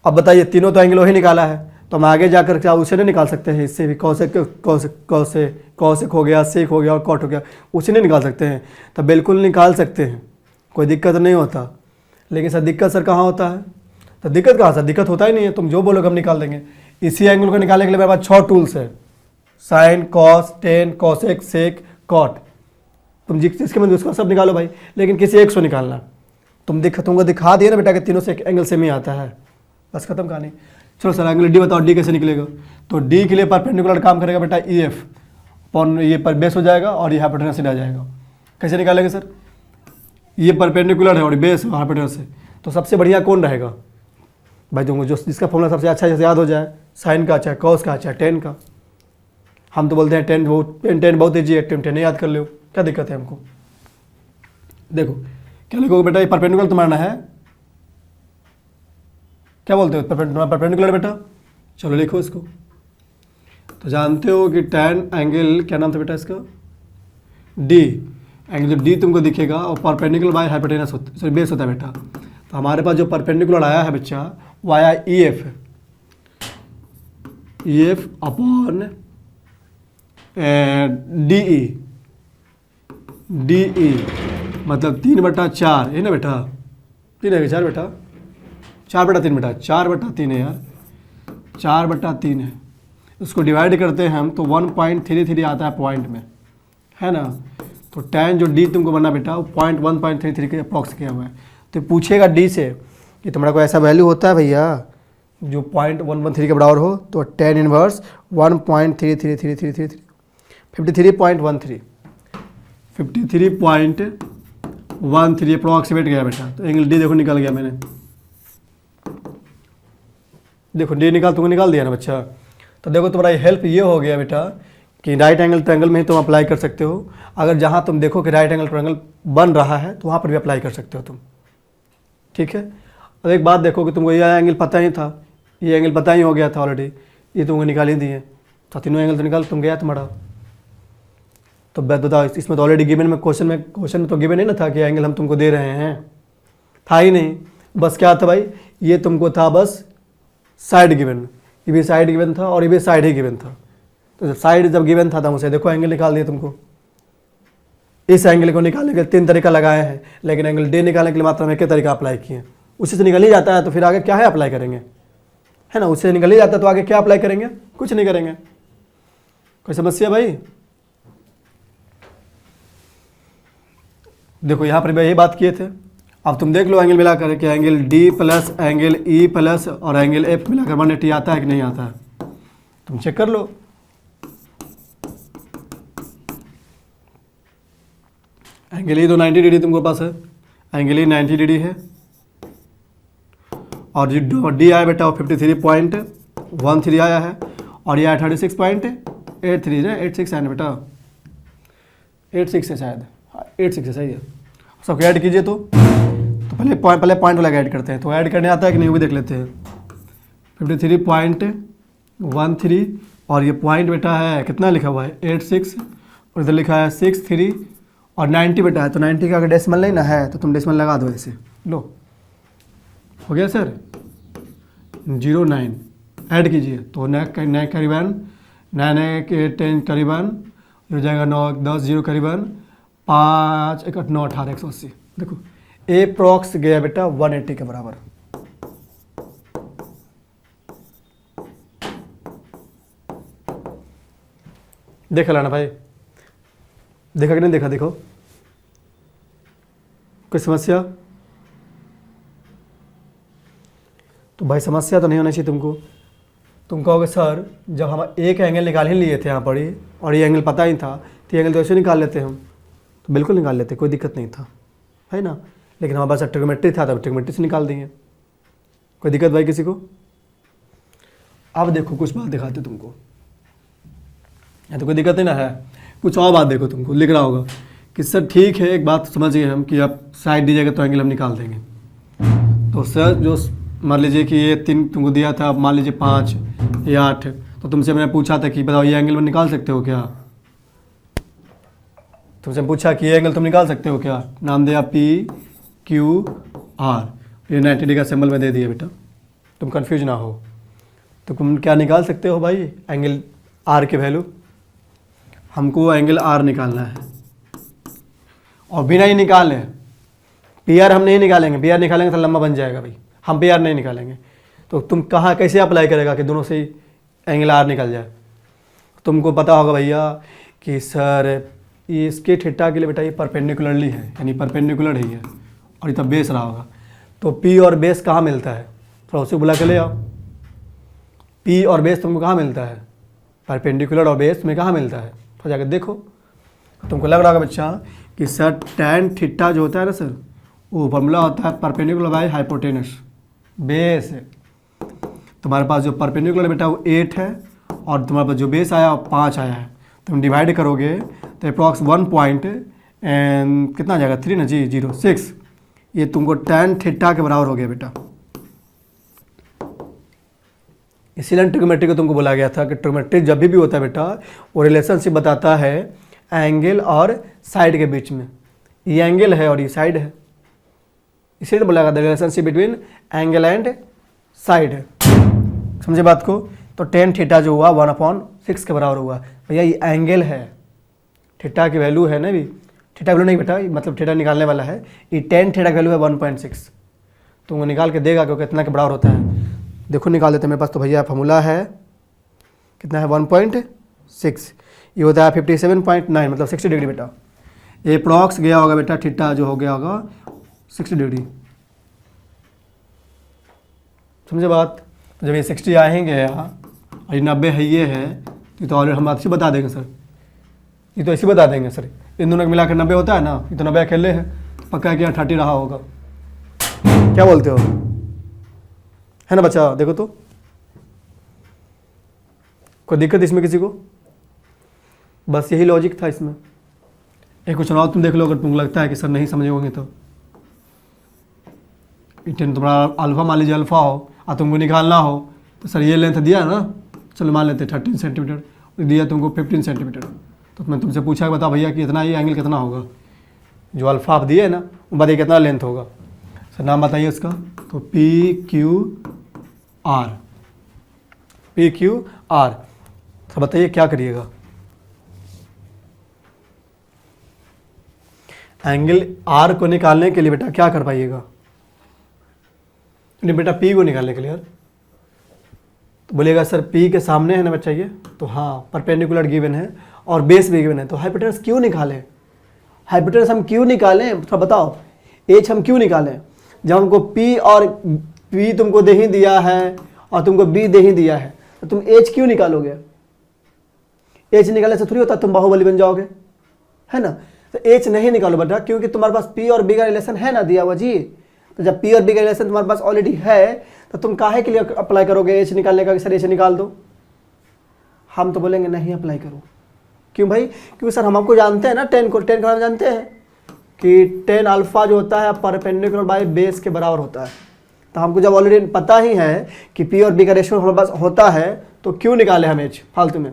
अब बताइए तीनों तो एंगल वही निकाला है, तो हम आगे जाकर क्या उसे नहीं निकाल सकते हैं, इससे भी कॉसेक हो गया, सेक हो गया और कॉट हो गया, उसे नहीं निकाल सकते हैं। तो बिल्कुल निकाल सकते हैं, कोई दिक्कत नहीं होता। लेकिन सर दिक्कत सर कहाँ होता है, तो दिक्कत कहाँ सर, दिक्कत होता ही नहीं है, तुम जो बोलोगे हम निकाल देंगे। इसी एंगल को निकालने के लिए मेरे पास 6 टूल्स है, sine cos tan cosec sec cot, तुम जिसके मन उसका सब निकालो भाई, लेकिन किसी एक से निकालना। तुमको दिखा दिया ना बेटा कि तीनों से एक एंगल सेम ही आता है, बस खत्म कहानी। चलो सर एंगल डी बताओ, डी कैसे निकलेगा। तो डी के लिए परपेंडिकुलर काम करेगा बेटा ई एफ अपॉन ये पर बेस हो जाएगा और ये हाइपोटेनस से आ जाएगा। कैसे निकालेंगे सर, ये परपेंडिकुलर है और बेस हाइपोटेनस से, तो सबसे बढ़िया कौन रहेगा भाई, तुमको जो जिसका फॉर्मूला सबसे अच्छा जैसे याद हो जाए, साइन का अच्छा है, कॉस का अच्छा है, टेन का। हम तो बोलते हैं टेन बहुत ईजी है, टेन याद कर लो, क्या दिक्कत है हमको। देखो क्या लिखोगे बेटा, ये परपेंडिकुलर तुम्हारा है, क्या बोलते हो परपेंडिकुलर बेटा, चलो लिखो इसको। तो जानते हो कि टैन एंगल क्या नाम था बेटा इसका, डी। एंगल जब डी तुमको दिखेगा और perpendicular by hypotenuse sorry base होता है बेटा, तो हमारे पास जो परपेंडिकुलर आया है बच्चा वो आया E F upon D E, मतलब 3/4 है ना बेटा, 3 है 4 बेटा, 4/3 बेटा, 4/3 है यार, 4/3 है। उसको डिवाइड करते हैं हम तो 1.33 आता है पॉइंट में, है ना। तो टैन जो डी तुमको बना बेटा वो 1.33 के अप्रॉक्स किया हुआ है। तो पूछेगा डी से कि तुम्हारा कोई ऐसा वैल्यू होता है भैया जो 0.113 के बराबर हो, तो टैन इनवर्स 1.3333 53.13 अप्रॉक्सीमेट गया बेटा। तो एंगल डी देखो निकल गया मैंने, देखो डी तुमको निकाल दिया ना बच्चा। तो देखो तुम्हारा हेल्प ये हो गया बेटा कि राइट एंगल ट्रायंगल में ही तुम अप्लाई कर सकते हो। अगर जहाँ तुम देखो कि राइट एंगल ट्रायंगल बन रहा है तो वहाँ पर भी अप्लाई कर सकते हो तुम, ठीक है। और एक बात देखो कि तुमको ये एंगल पता ही था, ये एंगल पता ही हो गया था ऑलरेडी, ये तुमको निकाल ही दिए, तो तीनों एंगल तो निकाल तुम गया तुम्हारा। तो बताओ इसमें तो ऑलरेडी गिवन में क्वेश्चन में तो गिवन नहीं ना था कि एंगल हम तुमको दे रहे हैं, था ही नहीं। बस क्या था भाई, ये तुमको था बस साइड गिवन, ये भी साइड गिवन था और ये भी साइड ही गिवन था। तो साइड जब गिवन था तो मुझे देखो एंगल निकाल दिया तुमको। इस एंगल को निकालने के लिए 3 तरीका लगाए हैं, लेकिन एंगल डी निकालने के लिए मात्र में एक तरीका अप्लाई किए, उसी से निकल ही जाता है। तो फिर आगे क्या है अप्लाई करेंगे, है ना, उससे निकल ही जाता है तो आगे क्या अप्लाई करेंगे, कुछ नहीं करेंगे। कोई समस्या भाई। देखो यहाँ पर यही बात किए थे। अब तुम देख लो एंगल मिलाकर कि angle D plus angle E plus और एंगल एफ मिलाकर 180 आता है कि नहीं आता है, तुम चेक कर लो। एंगल ई तो 90 डिग्री तुमको पास है, एंगल ई 90 डिग्री है और जो डी आया बेटा वो 53.13 आया है और यह 36.83 है, 86 है ना बेटा, 86 है शायद, 86 है सही है। सबको ऐड कीजिए तो पहले पॉइंट वाला ऐड करते हैं, तो ऐड करने आता है कि नहीं वो भी देख लेते हैं। 53.13 और ये पॉइंट बेटा है कितना लिखा हुआ है 86 और इधर लिखा है 63 और 90 बेटा है, तो 90 का अगर डेसिमल नहीं ना है तो तुम डेसिमल लगा दो ऐसे, लो हो गया सर। 0.09 ऐड कीजिए तो नए करीबन नए के 10 करीबन हो जाएगा 9 10 0 करीबन 5 1 8 9 18 180। देखो अप्रॉक्स गया बेटा 180 के बराबर। देखा लाना भाई, देखा कि नहीं देखा? देखो कोई समस्या? तो भाई समस्या तो नहीं होना चाहिए तुमको। तुम कहोगे सर जब हम एक एंगल निकाल ही लिए थे यहाँ पर ही और ये एंगल पता ही था तो ये एंगल तो ऐसे निकाल लेते हम। तो बिल्कुल निकाल लेते, कोई दिक्कत नहीं था, है ना। लेकिन हमारे पास ट्रिग्नोमेट्री था तब ट्रिग्नोमेट्री से निकाल देंगे। कोई दिक्कत भाई किसी को? अब देखो कुछ बात दिखाते तुमको, या तो कोई दिक्कत नहीं ना है। कुछ और बात देखो, तुमको लिख रहा होगा कि सर ठीक है एक बात समझ गए हम कि आप साइड दीजिएगा तो एंगल हम निकाल देंगे। तो सर जो मान लीजिए कि ये 3 तुमको दिया था, मान लीजिए 5 या 8, तो तुमसे मैंने पूछा था कि बताओ ये एंगल में निकाल सकते हो क्या? तुमसे पूछा कि ये एंगल तुम निकाल सकते हो क्या? नाम दिया PQR, ये 90 डिग्री का सिंबल में दे दिया बेटा, तुम कंफ्यूज ना हो। तो तुम क्या निकाल सकते हो भाई? एंगल R के वैल्यू। हमको एंगल R निकालना है और बिना ही निकाले PR हम नहीं निकालेंगे। PR निकालेंगे तो लंबा बन जाएगा भाई, हम PR नहीं निकालेंगे। तो तुम कहाँ कैसे अप्लाई करेगा कि दोनों से ही एंगल R निकल जाए? तुमको पता होगा भैया कि सर ये इसके थीटा के लिए बेटा ये परपेंडिकुलरली है, यानी परपेंडिकुलर ही है और ये तब बेस रहा होगा। तो P और बेस कहाँ मिलता है? थोड़ा उसे बुला के ले आओ। P और बेस तुमको कहाँ मिलता है? परपेंडिकुलर और बेस में कहाँ मिलता है? तो जाकर देखो। तुमको लग रहा होगा बच्चा कि सर टैन थीटा जो होता है ना सर, वो फॉर्मूला होता है परपेंडिकुलर बाय हाइपोटेनस, बेस है। तुम्हारे पास जो परपेंडिकुलर बेटा वो 8 है और तुम्हारे पास जो बेस आया वो 5 आया है। तुम डिवाइड करोगे तो अप्रॉक्स 1 पॉइंट एंड कितना आ जाएगा 3 ना जी 06। ये तुमको टैन थीटा के बराबर हो गया बेटा। इसीलिए ट्रिग्नोमेट्री को तुमको बोला गया था कि ट्रिग्नोमेट्री जब भी होता है बेटा वो रिलेशनशिप बताता है एंगल और साइड के बीच में। ये एंगल है और ये साइड है, इसीलिए बोला गया था relationship between angle and side है। समझे बात को? तो टेन थीटा जो हुआ 1/6 के बराबर हुआ। भैया ये एंगल है, थीटा की वैल्यू है ना, भी थीटा वैल्यू नहीं बेटा, मतलब थीटा निकालने वाला है। ये टेन थीटा की वैल्यू है 1.6। तुमको निकाल के देगा क्योंकि कितना के बराबर होता है। देखो निकाल देते हैं मेरे पास। तो भैया फॉर्मूला है कितना है 1.6, ये होता है 57.9 मतलब 60 डिग्री बेटा। अप्रॉक्स गया होगा बेटा थीटा जो हो गया होगा 60 डिग्री। समझे बात? तो जब ये 60 आएंगे यहाँ और ये 90 है, ये है तो ऑलरेडी हम अच्छी बता देंगे सर, ये तो ऐसे बता देंगे सर। इन दोनों को मिलाकर 90 होता है ना, ये तो 90 अकेले है, पक्का है कि यहाँ 30 रहा होगा। क्या बोलते हो, है ना बच्चा? देखो तो कोई दिक्कत इसमें किसी को? बस यही लॉजिक था इसमें। एक क्वेश्चन और तुम देख लो, अगर तुमको लगता है कि सर नहीं समझे होंगे तो। तुम्हारा अल्फा मान लीजिए अल्फा हो और तुमको निकालना हो तो सर ये लेंथ दिया ना, चलो मान लेते 13 सेंटीमीटर, दिया तुमको 15 सेंटीमीटर। तो मैं तुमसे पूछा कि बताओ भैया कि इतना ये एंगल कितना होगा, जो अल्फा आप दिए ना वो बताइए कितना लेंथ होगा। सर नाम बताइए इसका। तो PQR, PQR। तो बताइए क्या करिएगा? एंगल R को निकालने के लिए बेटा क्या कर पाइएगा? नहीं बेटा P को निकालने के लिए यार, तो बोलिएगा सर P के सामने है ना बच्चा ये, तो हाँ परपेंडिकुलर गिवन है और बेस भी गिवन है, तो हाइपोटेनस क्यों निकालें? हाइपोटेनस हम क्यों निकालें थोड़ा बताओ। एच हम क्यों निकालें जब हमको P और P तुमको दे ही दिया है और तुमको B दे ही दिया है, तो तुम एच क्यों निकालोगे? एच निकालने से थोड़ी होता तुम बाहुबली बन जाओगे, है ना। तो एच नहीं निकालो बेटा, क्योंकि तुम्हारे पास P और B का रिलेशन है ना दिया हुआ जी। तो जब P और B का रिलेशन तुम्हारे पास ऑलरेडी है तो तुम काहे के लिए अप्लाई करोगे एच निकालने का कि सर एच निकाल दो? हम तो बोलेंगे नहीं अप्लाई करो। क्यों भाई? क्योंकि सर हम आपको जानते हैं ना, टेन के बारे में जानते हैं कि टेन अल्फा जो होता है परपेंडिकुलर बाय बेस के बराबर होता है। तो हमको जब ऑलरेडी पता ही है कि P और B का रेशियो हमारे पास होता है तो क्यों निकाले हम एच फालतू में?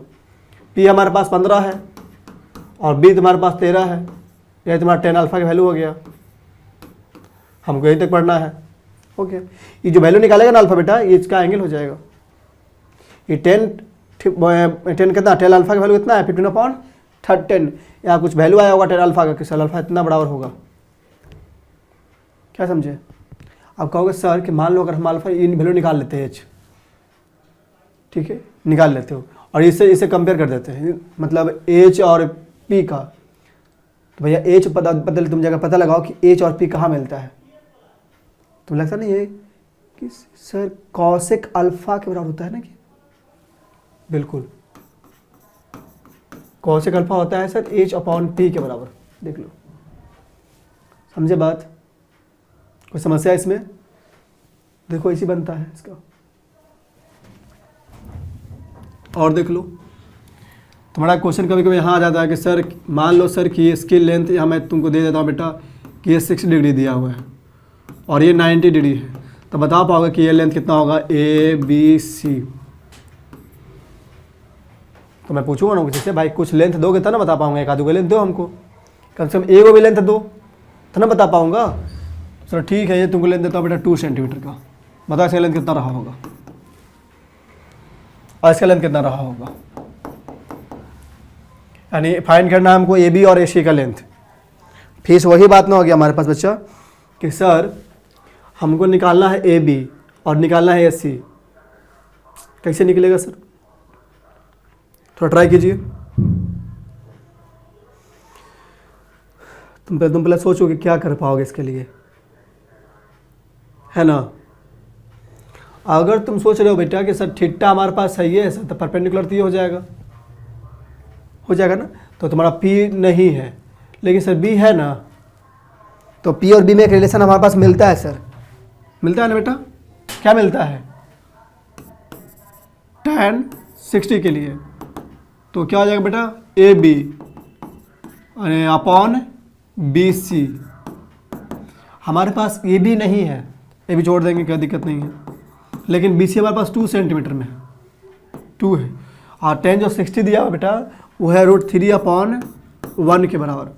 P हमारे पास 15 है और B तुम्हारे पास 13 है, यही तुम्हारा टेन अल्फा की वैल्यू हो गया। हमको यहीं तक पढ़ना है, ओके, ये जो वैल्यू निकालेगा ना अल्फा बेटा, ये इसका एंगल हो जाएगा। ये 10 कितना 10 अल्फा का वैल्यू कितना है 15/10। यहाँ कुछ वैल्यू आया होगा 10 अल्फा का, किस अल्फा इतना बराबर होगा, क्या समझे। अब कहोगे सर कि मान लो अगर हम अल्फा इन वैल्यू निकाल लेते हैं एच, ठीक है निकाल लेते हो, और इसे कंपेयर कर देते हैं, मतलब एच और पी का, तो भैया एच बदल तुम जगह पता लगाओ कि एच और पी कहाँ मिलता है। तुम्हें लगता नहीं है कि सर कॉसेक अल्फा के बराबर होता है ना, कि बिल्कुल कॉसेक अल्फा होता है सर एच अपॉन पी के बराबर। देख लो, समझे बात, कोई समस्या है इसमें। देखो इसी बनता है इसका। और देख लो, तुम्हारा क्वेश्चन कभी कभी यहाँ आ जाता है कि सर मान लो सर कि इसकी लेंथ यहाँ मैं तुमको दे देता हूँ बेटा कि ये 6 डिग्री दिया हुआ है और ये 90 डिग्री है, तो बता पाओगे कि ये लेंथ कितना होगा ABC। तो मैं पूछूंगा ना किसी से, भाई कुछ लेंथ दोगे तब ना बता पाऊंगा, एक आधो को लेंथ दो हमको, कम से कम एक भी लेंथ दो तो ना बता पाऊंगा। चलो ठीक है, ये तुमको लेंथ देता हूँ बेटा 2 सेंटीमीटर का, बताओ इसका लेंथ कितना रहा होगा और इसका लेंथ कितना रहा होगा। यानी फाइंड करना है हमको AB और AC का लेंथ। फीस वही बात ना हो गया हमारे पास बच्चा कि सर हमको निकालना है AB और निकालना है AC, कैसे निकलेगा सर, थोड़ा ट्राई कीजिए। तुम पहले सोचो कि क्या कर पाओगे इसके लिए, है ना। अगर तुम सोच रहे हो बेटा कि सर थीटा हमारे पास सही है सर, तो परपेंडिकुलर तो ये हो जाएगा ना, तो तुम्हारा P नहीं है लेकिन सर B है ना, तो P और B में एक रिलेशन हमारे पास मिलता है सर, मिलता है ना बेटा, क्या मिलता है tan 60 के लिए, तो क्या हो जाएगा बेटा AB अपॉन BC। हमारे पास AB नहीं है, AB जोड़ देंगे क्या दिक्कत नहीं है, लेकिन BC हमारे पास 2 सेंटीमीटर में है, 2 है, और tan जो 60 दिया हुआ बेटा वो है √3/1 के बराबर।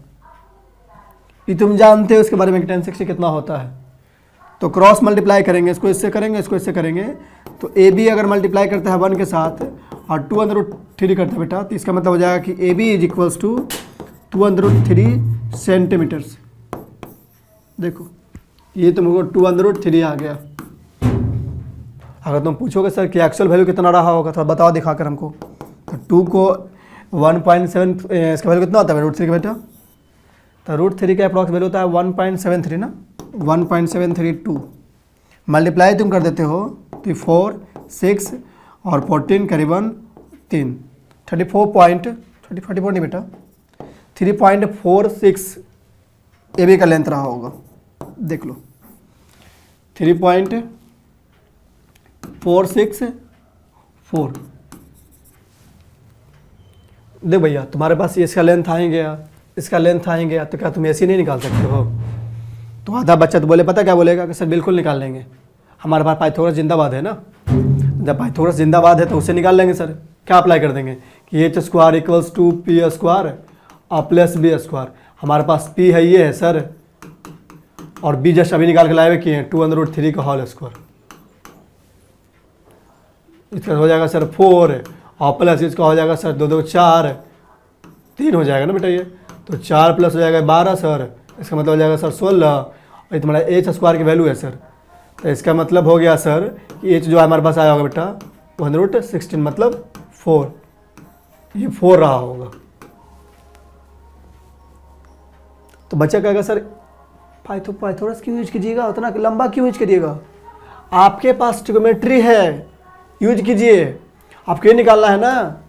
ये तुम जानते हो इसके बारे में कि tan 60 कितना होता है, तो क्रॉस मल्टीप्लाई करेंगे, इसको इससे करेंगे, इसको इससे करेंगे, तो AB अगर मल्टीप्लाई करता है 1 के साथ और 2√3 करता है बेटा, तो इसका मतलब हो जाएगा कि AB = 2√3 सेंटीमीटर्स। देखो ये तुमको 2√3 आ गया। अगर तुम पूछोगे सर कि एक्चुअल वैल्यू कितना रहा होगा, तो बताओ दिखाकर हमको, तो 2 को 1.7 इसका वैल्यू कितना होता है √3 का बेटा, तो √3 का अप्रॉक्स वैल्यू होता है 1.73 ना, 1.732 मल्टीप्लाई तुम कर देते हो तो 4 6 और 14 करीबन 3 34 नहीं बेटा 3.46 AB का लेंथ रहा होगा। देख लो 3.464। देख भैया तुम्हारे पास इसका लेंथ आएंगे, इसका लेंथ आएंगे, तो क्या तुम ऐसे नहीं निकाल सकते हो। तो आधा बच्चा तो बोले पता क्या बोलेगा कि सर बिल्कुल निकाल लेंगे, हमारे पास पाइथागोरस जिंदाबाद है ना, जब पाइथागोरस जिंदाबाद है तो उसे निकाल लेंगे सर। क्या अप्लाई कर देंगे कि h² = P² और प्लस B²। हमारे पास P है ये है सर, और B जस्ट अभी निकाल के लाए हुए किए हैं 2√3 का होल स्क्वायर। इसका हो जाएगा सर 4 और प्लस इसका हो जाएगा सर 2 2 4 3 हो जाएगा ना बेटा ये, तो 4 प्लस हो जाएगा 12 सर, इसका मतलब हो जाएगा सर 16, और ये तुम्हारा h² की वैल्यू है सर, तो इसका मतलब हो गया सर कि h जो हमारे पास आया होगा बेटा 116 मतलब 4, ये 4 रहा होगा। तो बच्चा कहेगा सर पाइथागोरस क्यों यूज कीजिएगा, उतना लंबा क्यों यूज करिएगा, आपके पास ट्रिग्नोमेट्री है, यूज कीजिए। आपको ये निकालना है ना,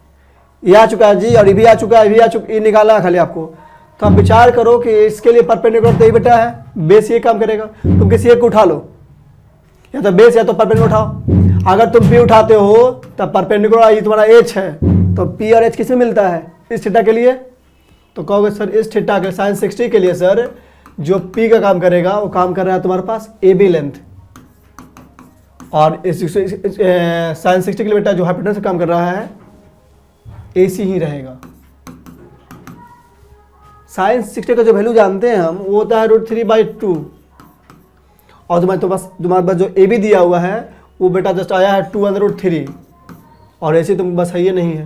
ये आ चुका है जी, और ये भी आ चुका है, ये भी आ चुका, ये निकालना है खाली आपको। तो आप विचार करो कि इसके लिए परपेंडिकुलर तो ये बेटा है, बेस ये काम करेगा, तुम किसी एक को उठा लो, या तो बेस या तो परपेंडिकुलर उठाओ। अगर तुम P उठाते हो तब परपेंडिकुलर ये तुम्हारा H है, तो P और H किस में मिलता है, इस थीटा के लिए। तो कहोगे सर इस थीटा के sin 60 के लिए सर जो P का काम करेगा वो काम कर रहा है तुम्हारे पास AB लेंथ, और इस sin 60 के लिए बेटा जो हाइपोटेनस से काम कर रहा है AC ही रहेगा। sin 60 का जो वैल्यू जानते हैं हम वो होता है √3/2, और तुम्हारे पास जो ए बी दिया हुआ है वो बेटा जस्ट आया है 2√3 और ऐसे तुम बस है ये नहीं है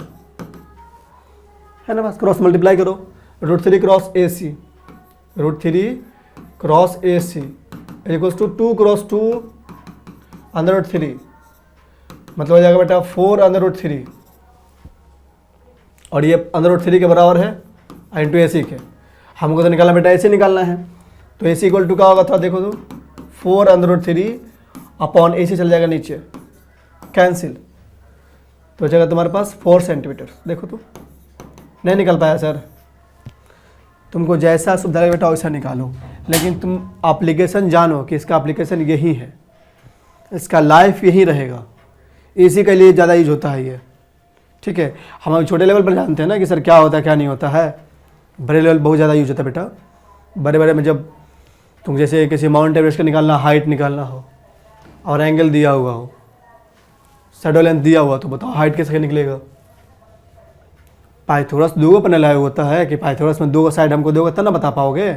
ना, बस क्रॉस मल्टीप्लाई करो, √3 cross A C, √3 cross A C equals to 2 cross 2 √3, मतलब हो जाएगा बेटा 4√3 और ये √3 के बराबर है इंटू ए सी के। हमको तो निकालना बेटा ऐसे निकालना है, तो ए सी इक्वल टू क्या होगा थोड़ा देखो तो 4√3 अपॉन ए सी चल जाएगा नीचे कैंसिल, तो बचेगा तुम्हारे पास 4 सेंटीमीटर। देखो तो नहीं निकल पाया सर, तुमको जैसा सुविधा लगे बेटा वैसा निकालो, लेकिन तुम एप्लीकेशन जानो कि इसका एप्लीकेशन यही है, इसका लाइफ यही रहेगा, इसी के लिए ज़्यादा यूज होता है ये। ठीक है, हम छोटे लेवल पर जानते हैं ना कि सर क्या होता है क्या नहीं होता है, बड़े लेवल बहुत ज़्यादा यूज होता है बेटा। बड़े बड़े में जब तुम जैसे किसी माउंट एवरेस्ट का निकालना, हाइट निकालना हो और एंगल दिया हुआ हो, शैडो लेंथ दिया हुआ, तो बताओ हाइट कैसे निकलेगा। पाइथागोरस 2 पर लाया होता है कि पाइथागोरस में 2 साइड हमको दोगे तब ना बता पाओगे।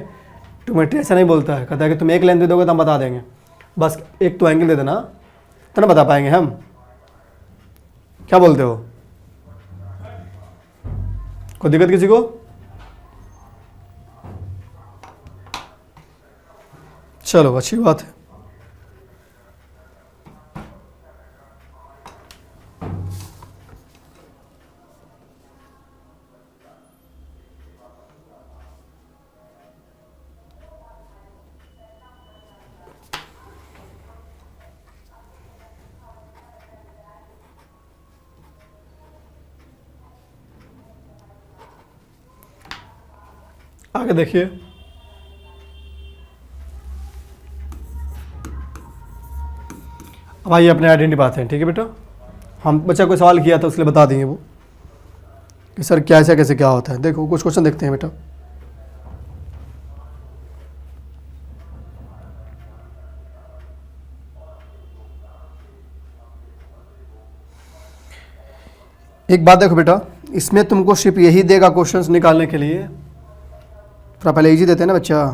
ट्यूमेट्री ऐसा नहीं बोलता है, कहता है कि तुम एक लेंथ दे दोगे तो हम बता देंगे, बस एक तो एंगल दे देना तब ना बता पाएंगे हम। क्या बोलते हो, कोई दिक्कत किसी को? चलो अच्छी बात है। आगे देखिए, अब आइए अपने आइडेंटिटी पाते हैं। ठीक है बेटा, हम बच्चा कोई सवाल किया था उसके लिए बता देंगे वो कि सर क्या ऐसा कैसे क्या होता है। देखो कुछ क्वेश्चन देखते हैं बेटा। एक बात देखो बेटा, इसमें तुमको सिर्फ यही देगा क्वेश्चंस निकालने के लिए, थोड़ा पहले इजी देते हैं ना बच्चा।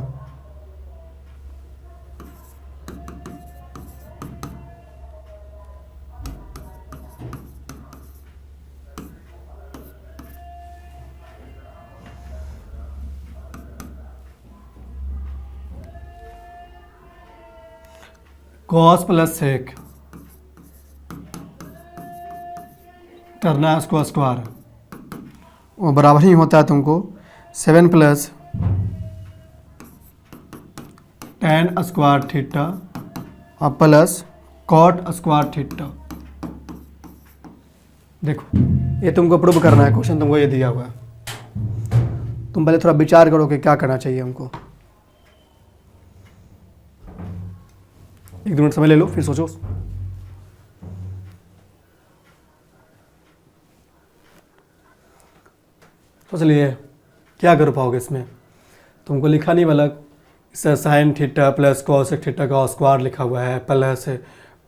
कॉस प्लस सेक करना है उसको स्क्वायर, वो बराबर ही होता है तुमको 7 प्लस tan स्क्वायर थीटा और प्लस कॉट स्क्वायर थीटा। देखो ये तुमको प्रूव करना है, क्वेश्चन तुमको ये दिया हुआ है, तुम पहले थोड़ा विचार करो कि क्या करना चाहिए हमको। 1 मिनट समय ले लो फिर सोचो। सोच लिए क्या कर पाओगे इसमें, तुमको लिखा नहीं वाला sine theta plus cos theta का स्क्वायर लिखा हुआ है plus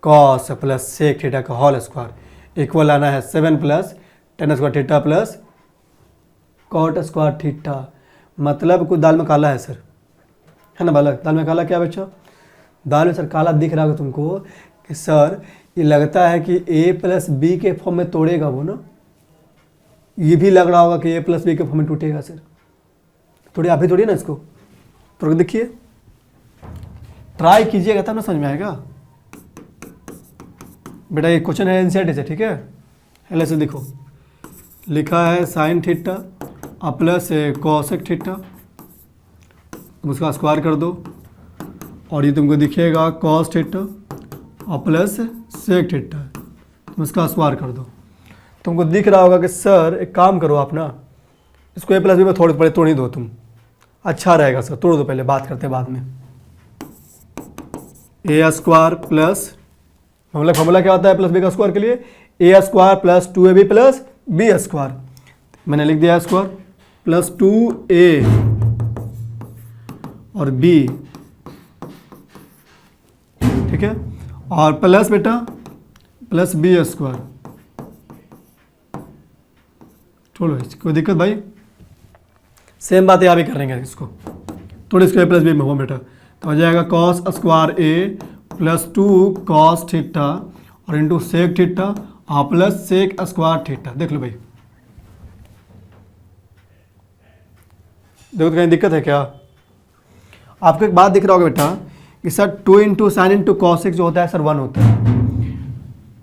cos plus sec theta का होल स्क्वायर इक्वल आना है 7 plus tan square theta plus cot square theta. मतलब कुछ दाल में काला है सर, है ना बालक? दाल में काला क्या बच्चा? दाल में सर काला दिख रहा होगा तुमको कि सर ये लगता है कि a प्लस बी के फॉर्म में तोड़ेगा वो ना, ये भी लग रहा होगा कि a प्लस बी के फॉर्म में टूटेगा सर। थोड़ी आप भी तोड़िए ना इसको, तो देखिए ट्राई कीजिएगा तब ना समझ में आएगा बेटा। ये क्वेश्चन है एनसीईआरटी से, ठीक है? पहले से देखो लिखा है sine theta plus cosec theta, तुम उसका स्क्वायर कर दो और ये तुमको दिखेगा कॉस थीटा और प्लस सेक थीटा, तुम इसका स्क्वायर कर दो। तुमको दिख रहा होगा कि सर एक काम करो आप ना, इसको a प्लस बी में थोड़े पहले तोड़ ही दो तुम, अच्छा रहेगा सर। तोड़ दो पहले, बात करते हैं बाद में। ए स्क्वायर प्लस फॉर्मूला क्या होता है प्लस बी का स्क्वायर के लिए? A square plus 2ab plus B square. मैंने लिख दिया स्क्वायर प्लस 2a और b, ठीक है, और प्लस बेटा प्लस बी स्क्वायर। छोड़ो कोई दिक्कत भाई, सेम बात यहाँ भी करेंगे इसको। थोड़ी इसको a प्लस बी में हो बेटा, तो हो जाएगा cos square a plus 2 cos theta और इंटू सेक थीटा और प्लस सेक स्क्वायर थीटा। देख लो भाई, देखो तो कहीं दिक्कत है क्या? आपको एक बात दिख रहा होगा बेटा कि sir 2 into sine into cosec जो होता है सर 1 होता है,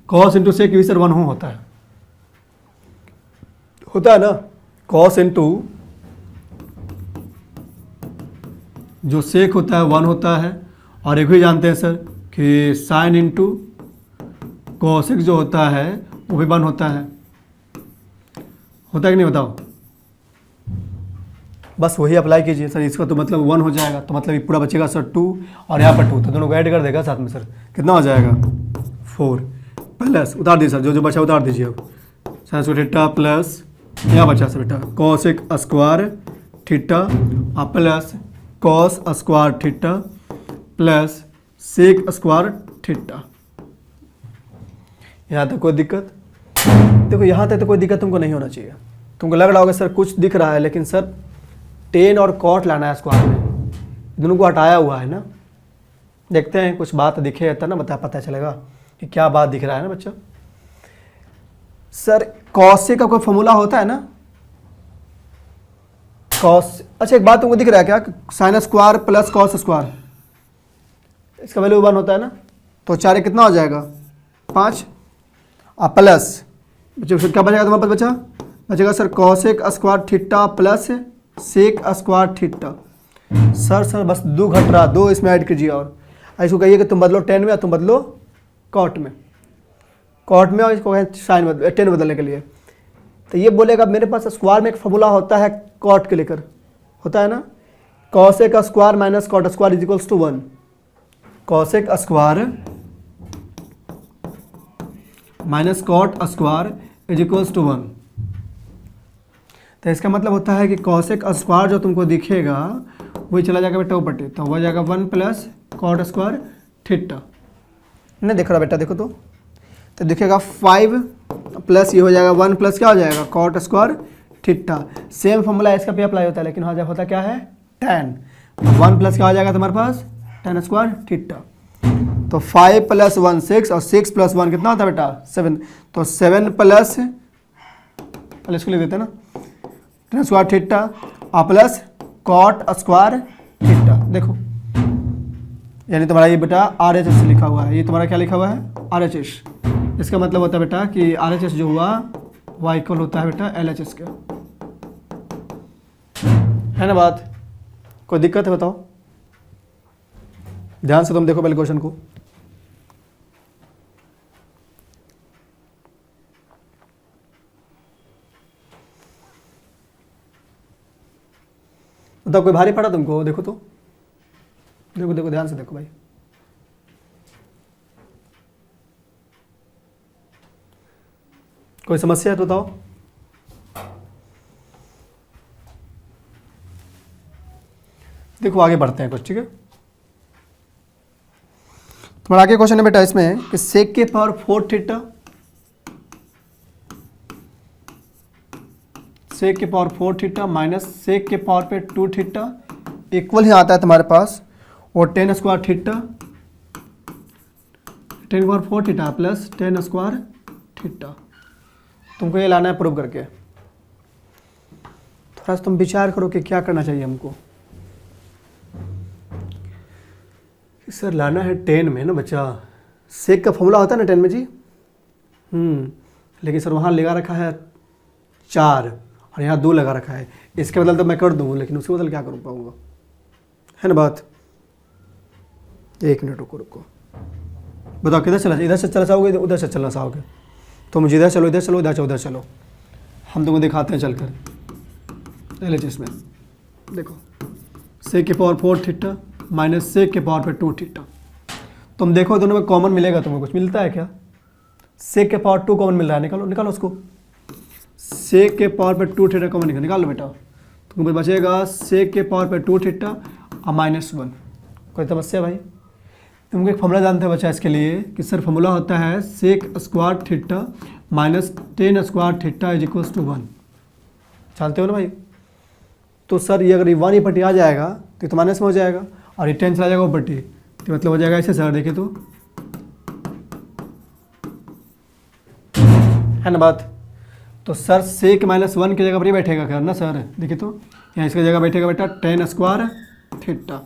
कॉस इंटू सेक भी सर 1 होता है ना। कॉस इंटू जो सेक होता है 1 होता है, और एक भी जानते हैं सर कि साइन इंटू कॉसेक जो होता है वो भी 1 होता है कि नहीं बताओ? बस वही अप्लाई कीजिए सर, इसका तो मतलब 1 हो जाएगा, तो मतलब ये पूरा बचेगा सर 2 और यहाँ पर 2, तो दोनों को ऐड कर देगा साथ में सर, कितना हो जाएगा 4 प्लस उतार दीजिए सर, जो बचा उतार दीजिए अब, साइन स्क्वायर थीटा प्लस यहाँ बचा सर बेटा कॉसेक स्क्वायर थीटा और plus cos square theta plus sec square theta. यहाँ तक कोई दिक्कत? देखो यहाँ तक तो कोई दिक्कत तुमको नहीं होना चाहिए। तुमको लग रहा होगा सर कुछ दिख रहा है, लेकिन सर टेन और कॉट लाना है स्क्वायर में, दोनों को हटाया हुआ है ना। देखते हैं कुछ बात दिखे तब ना पता चलेगा कि क्या बात दिख रहा है ना बच्चा। सर कॉस का कोई फॉर्मूला होता है ना, कॉस। अच्छा एक बात तुमको दिख रहा है क्या, sign square plus cos square, इसका वैल्यू 1 होता है ना, तो 4 कितना हो जाएगा 5 और प्लस फिर क्या बचेगा तुम्हारे पास बचेगा sir cosec square theta plus sec square theta. Sir बस 2 घट रहा, 2 इसमें ऐड कीजिए और इसको कहिए कि तुम बदलो 10 में या तुम बदलो कॉट में, और इसको कहें साइन 10 बदलने के लिए। तो ये बोलेगा मेरे पास स्क्वायर में एक फॉर्मूला होता है कॉट के लेकर, होता है ना, cosec square minus cot square is equals to 1, cosec square minus cot square is equals to 1। तो इसका मतलब होता है कि कॉसेक स्क्वायर जो तुमको दिखेगा वही चला जाएगा बेटा ऊपर, तो हो जाएगा 1 प्लस कॉट स्क्वायर थीटा। नहीं देख रहा बेटा, देखो तो दिखेगा 5 प्लस ये हो जाएगा 1 प्लस क्या हो जाएगा cot square theta. Same formula इसका भी अप्लाई होता है, लेकिन हाँ जब होता क्या है tan, 1 प्लस क्या हो जाएगा तुम्हारे पास tan स्क्वायर थीटा। तो 5 प्लस 1 6 और 6 प्लस 1 कितना होता है बेटा 7, तो 7 प्लस पहले इसको लिख देते हैं ना tan स्क्वायर थीटा और प्लस कॉट स्क्वायर थीटा। देखो यानी तुम्हारा ये बेटा RHS लिखा हुआ है, ये तुम्हारा क्या लिखा हुआ है RHS। इसका मतलब होता है बेटा कि RHS जो हुआ वह इक्वल होता है बेटा LHS के, है ना बात? कोई दिक्कत है बताओ? ध्यान से तुम देखो पहले क्वेश्चन को। बताओ कोई भारी पड़ा तुमको? देखो तो देखो ध्यान से देखो भाई। कोई समस्या है तो बताओ। देखो आगे बढ़ते हैं कुछ, ठीक है। तुम्हारा आगे क्वेश्चन है बेटा इसमें कि सेक के पावर 4 थीटा, सेक के पावर 4 थीटा माइनस सेक के पावर पे 2 थीटा इक्वल ही आता है तुम्हारे पास, और 10 square theta, 10 power 4 theta plus 10 square theta. तुमको ये लाना है प्रूव करके। थोड़ा सा तुम विचार करो कि क्या करना चाहिए हमको। सर लाना है 10 में ना बच्चा, सेक का फॉर्मूला होता है ना 10 में जी। लेकिन सर वहाँ लगा रखा है 4 और यहाँ 2 लगा रखा है, इसके बदल तो मैं कर दूँ, लेकिन उसके बदल क्या करूँ पाऊँगा, है ना बात? 1 मिनट रुको बताओ किधर चला, इधर से चला जाओगे उधर से चलना चाहोगे? तो मुझे इधर चलो इधर चलो उधर चलो, हम तुमको दिखाते हैं चलकर LHS में। देखो सेक के पावर 4 थीटा माइनस सेक के पावर पे 2 थीटा। तुम देखो दोनों में कॉमन मिलेगा, तुम्हें कुछ मिलता है क्या? सेक के पावर 2 कॉमन मिल रहा है, निकालो उसको। सेक के पावर पे 2 थीटा कॉमन निकालो बेटा, तुमको बचेगा सेक के पावर पे 2 थीटा और -1। कोई समस्या भाई? तुमको एक फॉर्मूला जानते हैं बच्चा इसके लिए कि सर फॉर्मूला होता है sec square theta minus 10 square theta is equals to 1। जानते हो ना भाई? तो सर ये अगर 1 ही पट्टी आ जाएगा तो ये तो माइनस में हो जाएगा, और ये 10 चला जाएगा ऊपर, तो मतलब हो जाएगा ऐसे सर, देखिए तो है ना बात। तो सर सेक -1 की जगह पर ही बैठेगा क्या ना सर, देखिए तो यहाँ इसकी जगह बैठेगा बेटा tan स्क्वायर थीटा।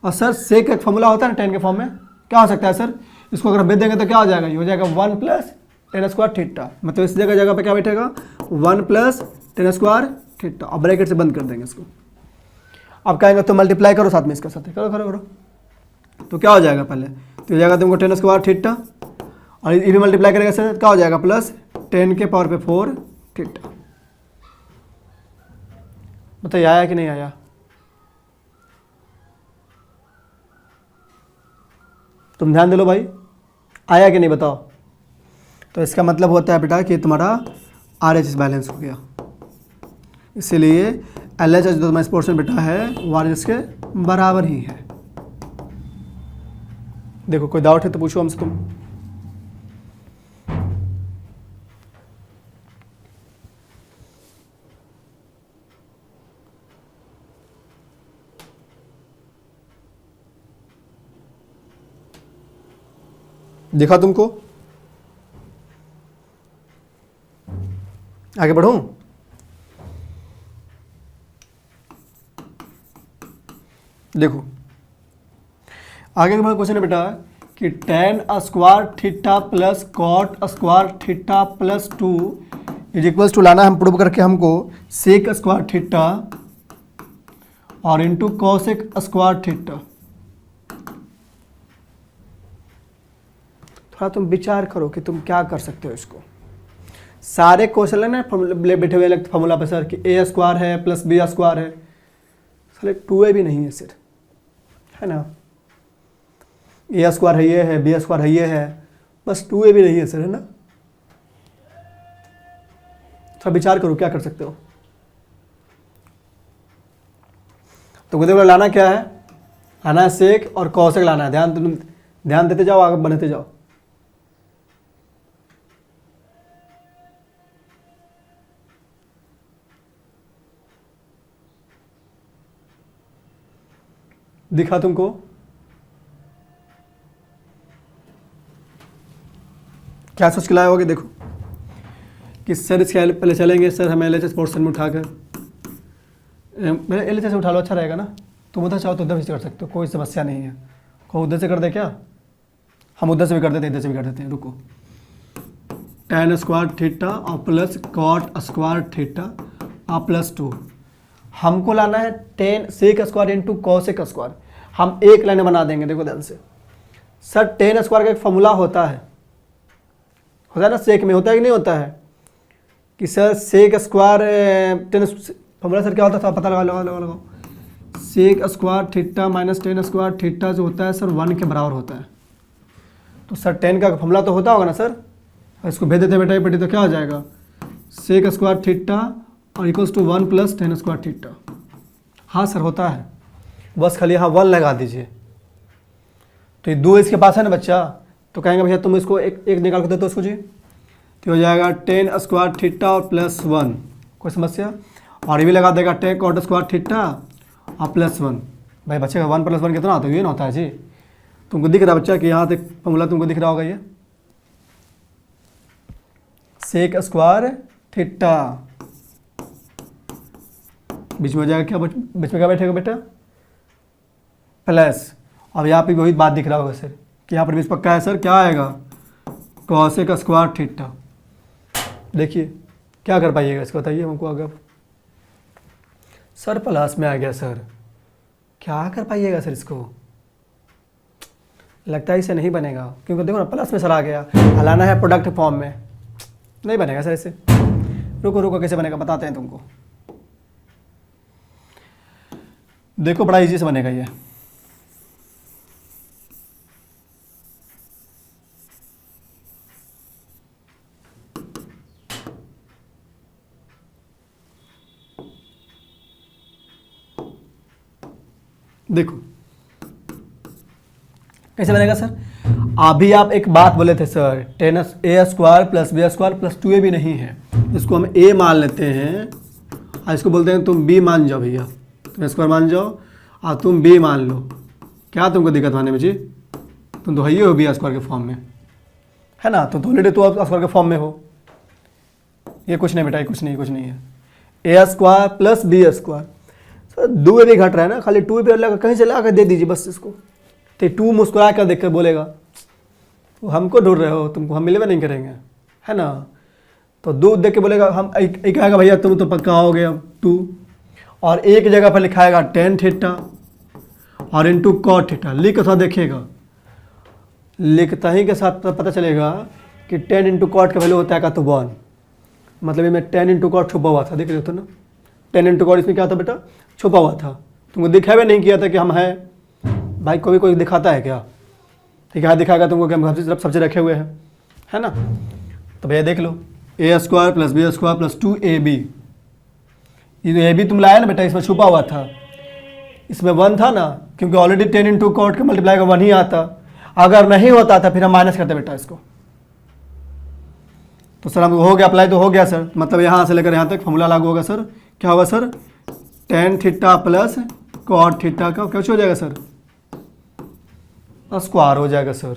और सर सेक एक फॉर्मूला होता है ना tan के फॉर्म में, क्या हो सकता है सर, इसको अगर भेज देंगे तो क्या हो जाएगा, ये हो जाएगा 1 + tan स्क्वायर थीटा। मतलब इस जगह पे क्या बैठेगा 1 + tan स्क्वायर थीटा। अब ब्रैकेट से बंद कर देंगे इसको। अब कहेंगे तो मल्टीप्लाई करो साथ में इसके साथ, करो करो करो, तो क्या हो जाएगा पहले, तो हो जाएगा तुमको tan स्क्वायर थीटा, और ये भी मल्टीप्लाई करेगा सर, क्या हो जाएगा प्लस 10 के पावर पे 4 थीटा। बताइए आया कि नहीं आया, तुम ध्यान दे लो भाई, आया कि नहीं बताओ। तो इसका मतलब होता है बेटा कि तुम्हारा RHS बैलेंस हो गया, इसीलिए LHS जो तुम्हारा इस पोर्शन बेटा है वो RHS के बराबर ही है। देखो कोई डाउट है तो पूछो हमसे तुम। दिखा तुमको, आगे बढ़ूं। देखो आगे तुम्हारा क्वेश्चन है बेटा कि tan square theta plus cot square theta plus 2 is equals to लाना हम प्रूव करके हमको सेक स्क्वायर थीटा और इंटू कॉसेक स्क्वायर थीटा। थोड़ा तुम विचार करो कि तुम क्या कर सकते हो इसको। सारे क्वेश्चन है ना बैठे हुए लगते फॉर्मूला पे सर कि a स्क्वायर है प्लस b स्क्वायर है, साले 2a भी नहीं है सर, है ना, a स्क्वायर है ये है, b स्क्वायर है ये है, बस 2a भी नहीं है सर, है ना। थोड़ा विचार करो क्या कर सकते हो। तो देखो लाना क्या है, लाना है सेक और कॉसेक लाना है, ध्यान देते जाओ, आगे बढ़ते जाओ। दिखा तुमको, क्या सोच के लाए होगे। देखो कि सर इसके पहले चलेंगे सर, हम LHS पोर्शन में उठाकर, मेरे LHS उठा लो अच्छा रहेगा ना, तुम उधर चाहो तो उधर से कर सकते हो, कोई समस्या नहीं है। को उधर से कर दे क्या, हम उधर से भी कर देते हैं, इधर से भी कर देते हैं। रुको, tan स्क्वायर थीटा और प्लस कॉट स्क्वायर थीटा और प्लस 2, हमको लाना है tan sec square into cosec square. हम एक लाइन बना देंगे, देखो ध्यान से सर, tan स्क्वायर का एक फॉर्मूला होता है ना सेक में, होता है कि नहीं होता है कि sir sec square tan formula sir क्या होता था, पता लगाओ। Sec square theta minus tan square theta जो होता है सर 1 के बराबर होता है। तो सर tan का फॉर्मूला तो होता होगा ना सर, इसको भेज देते बेटा बेटी, तो क्या हो जाएगा सेक स्क्वायर थीटा और equals to 1 + tan square theta. हाँ सर होता है, बस खाली यहाँ 1 लगा दीजिए। तो ये 2 इसके पास है ना बच्चा, तो कहेंगे भैया तुम इसको एक निकाल के दे दो इसको जी, तो हो जाएगा tan स्क्वायर थीटा और प्लस 1, कोई समस्या। और ये भी लगा देगा tan कॉट स्क्वायर थीटा और प्लस 1। भाई बच्चे का 1 + 1 कितना होता है, ये ना होता है जी। तुमको दिख रहा है बच्चा कि यहाँ तक फॉर्मूला तुमको दिख रहा होगा, ये सेक स्क्वायर थीटा बीच में हो जाएगा क्या, बीच में क्या बैठेगा बेटा प्लस। अब यहाँ पे वही बात दिख रहा होगा सर कि यहाँ पर बीच पक्का है सर, क्या आएगा कॉसेक स्क्वायर थीटा। देखिए क्या कर पाइएगा इसको, बताइए हमको। अगर सर प्लस में आ गया सर, क्या कर पाइएगा सर इसको, लगता है इसे नहीं बनेगा, क्योंकि देखो ना प्लस में सर आ गया, हलाना है प्रोडक्ट फॉर्म में, नहीं बनेगा सर इसे। रुको कैसे बनेगा बताते हैं तुमको। देखो बड़ा इजी से बनेगा ये। देखो कैसे बनेगा सर, अभी आप एक बात बोले थे sir tan a square plus b square plus 2a भी नहीं है, इसको हम a मान लेते हैं और इसको बोलते हैं तुम b मान जाओ भैया, तुम स्क्वायर मान जाओ और तुम b मान लो, क्या तुमको दिक्कत आने में जी? तुम तो है हो बी स्क्वायर के फॉर्म में, है ना? तो ऑलरेडी तो आप स्क्वायर के फॉर्म में हो। ये कुछ नहीं बेटा, ये कुछ नहीं है। A square plus B square, sir 2 भी घट रहा है ना, खाली 2 पे लगा, कहीं से ला कर दे दीजिए बस इसको। तो 2 मुस्कुरा कर देख कर बोलेगा तो हमको ढूंढ रहे हो, तुमको हम मिलवे नहीं करेंगे, है ना? तो 2 देख के बोलेगा हम एक आएगा भैया तुम तो पक्का हो गया 2, और एक जगह पर लिखाएगा टेन थीटा और इंटू कॉट थीटा। लिख था देखिएगा, लिखता ही के साथ पता चलेगा कि 10 इंटू कॉट का वैल्यू होता है का तो 1, मतलब ये में 10 इंटू कॉट छुपा हुआ था, देख रहे हो तो ना? 10 इंटू कॉट इसमें क्या था बेटा? छुपा हुआ था। तुमको दिखाया भी नहीं किया था कि हम हैं भाई, कोई दिखाता है क्या? ठीक है, दिखाएगा तुमको कि हम सब चीज़ रखे हुए हैं, है ना? तो भैया देख लो, a square plus B square plus 2ab, ये जो ए बी तुम लाया ना बेटा, इसमें छुपा हुआ था, इसमें 1 था ना, क्योंकि ऑलरेडी 10 इंटू कॉट के मल्टीप्लाई का 1 ही आता। अगर नहीं होता था फिर हम माइनस करते बेटा इसको। तो सर हमको हो गया अप्लाई, तो हो गया सर, मतलब यहाँ से लेकर यहाँ तक फॉर्मूला लागू होगा सर। क्या होगा sir? Tan theta plus cot theta का क्या हो जाएगा सर? स्क्वायर हो जाएगा सर,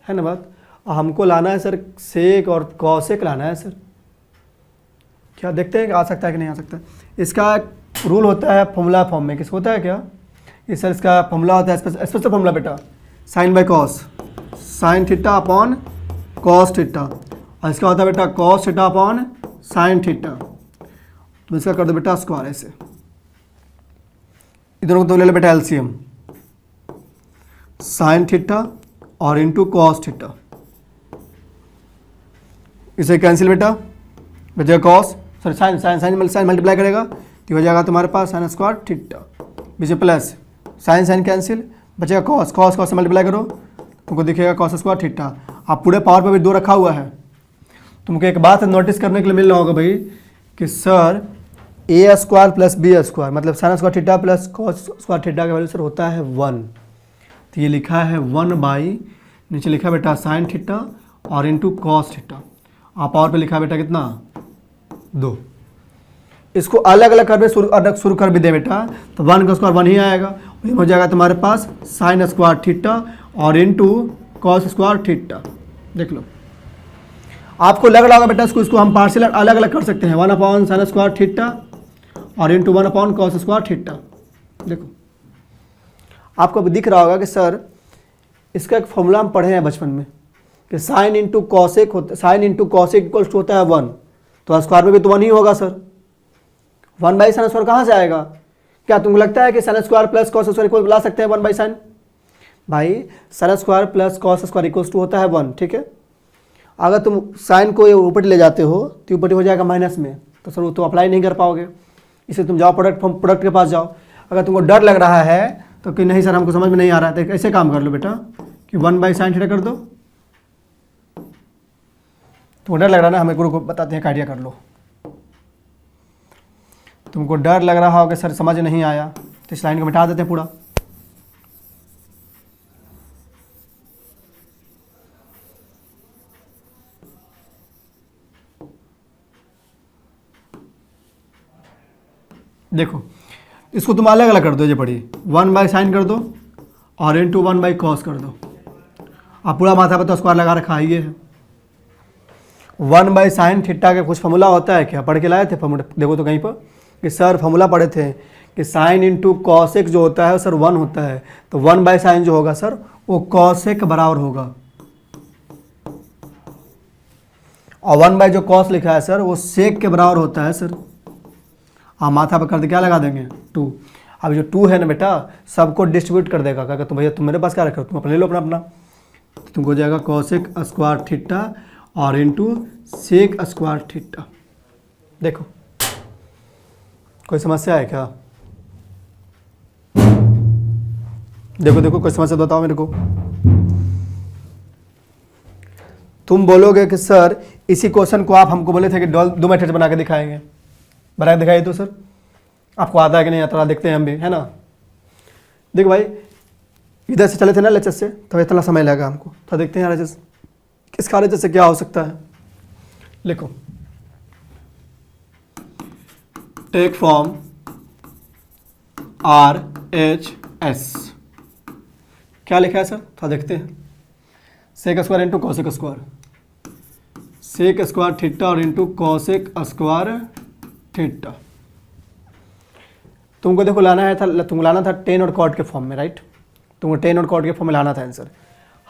है ना बात? हमको लाना है सर सेक और कॉसेक लाना है सर। क्या देखते हैं कि आ सकता है कि नहीं आ सकता? इसका रूल होता है फॉर्मूला फॉर्म में, किस होता है क्या? ये सर इसका फॉर्मूला होता है स्पेशल फॉर्मूला बेटा, sine by cos, sine theta upon cos theta, और इसका होता है बेटा cos theta upon sine theta. तो इसका कर दो बेटा स्क्वायर ऐसे, इधर को तो ले लो बेटा एलसीएम, साइन थीटा और इंटू कॉस थीटा, इसे कैंसिल बेटा, बचेगा cos, sorry sine sine sine sine multiply करेगा तो हो जाएगा तुम्हारे पास साइन स्क्वायर थीटा, बीच प्लस साइन साइन कैंसिल, बचेगा कॉस, कॉस कॉस से मल्टीप्लाई करो तुमको दिखेगा कॉस स्क्वायर थीटा। अब पूरे पावर पे भी 2 रखा हुआ है। तुमको एक बात नोटिस करने के लिए मिल रहा होगा भाई कि सर ए स्क्वायर प्लस बी स्क्वायर मतलब sine square theta plus cos square theta का वैल्यू सर होता है 1। तो ये लिखा है 1 बाई, नीचे लिखा बेटा साइन थीटा और इंटू कॉस थीटा, और पावर पे लिखा बेटा कितना 2। इसको अलग अलग कर शुरू कर भी दे बेटा तो 1 का स्क्वायर 1 ही आएगा, हो जाएगा तुम्हारे पास साइन स्क्वायर थीटा और इंटू कॉस स्क्वायर थीटा। देख लो, आपको लग रहा होगा बेटा इसको हम पार्शियल अलग अलग कर सकते हैं, 1 अपॉन साइन स्क्वायर थीटा और into 1 upon cos square theta. देखो आपको अभी दिख रहा होगा कि सर इसका एक फॉर्मूला हम पढ़े हैं बचपन में कि साइन इंटू कॉसेक होता, sine into cosec equals to होता है 1, तो स्क्वायर में भी तो 1 ही होगा सर। 1 बाई साइन स्क्वायर कहाँ से आएगा? क्या तुमको लगता है कि sine square plus cos square equal ला सकते हैं 1 बाई साइन? भाई sine square plus cos square equals to होता है 1, ठीक है? अगर तुम साइन को ऊपर ले जाते हो तो ऊपर हो जाएगा माइनस में, तो सर वो तो अप्लाई नहीं कर पाओगे, इसलिए तुम जाओ प्रोडक्ट के पास जाओ। अगर तुमको डर लग रहा है तो कि नहीं सर हमको समझ में नहीं आ रहा है, तो ऐसे काम कर लो बेटा कि 1 बाई साइन थीटा कर दो। तुमको डर लग रहा है ना, हमें गुरु को बताते हैं एक आइडिया कर लो। तुमको डर लग रहा होगा सर समझ नहीं आया तो इस लाइन को मिटा देते हैं पूरा। देखो इसको तुम अलग अलग कर दो, ये पढ़िए 1 बाई साइन कर दो और इंटू 1 बाई कॉस कर दो। आप पूरा माथा पे तो स्क्वायर लगा रखा है, ये है 1 बाई साइन थीटा का कुछ फॉर्मूला होता है क्या? पढ़ के लाए थे फॉर्मूला, देखो तो कहीं पर कि सर फॉर्मूला पढ़े थे कि साइन इंटू कॉसेक जो होता है सर 1 होता है, तो 1 बाई साइन जो होगा सर वो कॉसेक के बराबर होगा, और 1 बाई जो कॉस लिखा है सर वो सेक के बराबर होता है सर। हाँ माथा पर कर दे क्या लगा देंगे 2। अब जो 2 है ना बेटा सबको डिस्ट्रीब्यूट कर देगा, क्या तुम भैया तुम मेरे पास क्या रखो, तुम अपने ले लो अपना अपना, तो तुमको हो जाएगा कॉसेक स्क्वायर थीटा और इंटू सेक स्क्वायर थीटा। देखो कोई समस्या है क्या? देखो देखो कोई समस्या बताओ मेरे को। तुम बोलोगे कि सर इसी क्वेश्चन को आप हमको बोले थे कि 2 मैट्रिक्स बना के दिखाएंगे, बना के दिखाइए तो सर आपको आता है कि नहीं आता है, देखते हैं हम भी, है ना? देखो भाई इधर से चले थे ना लेक्चर से, तो इतना समय लगा हमको, तो देखते हैं यार इसका लेक्चर से क्या हो सकता है। लिखो टेक फॉर्म RHS क्या लिखा है सर, थोड़ा देखते हैं। Sec square into cosec square, sec square theta और इंटू कॉसेक स्क्वायर थीटा। तुमको देखो लाना है था, तुमको लाना था टेन और कॉट के फॉर्म में, राइट। तुमको टेन और कॉट के फॉर्म में लाना था आंसर।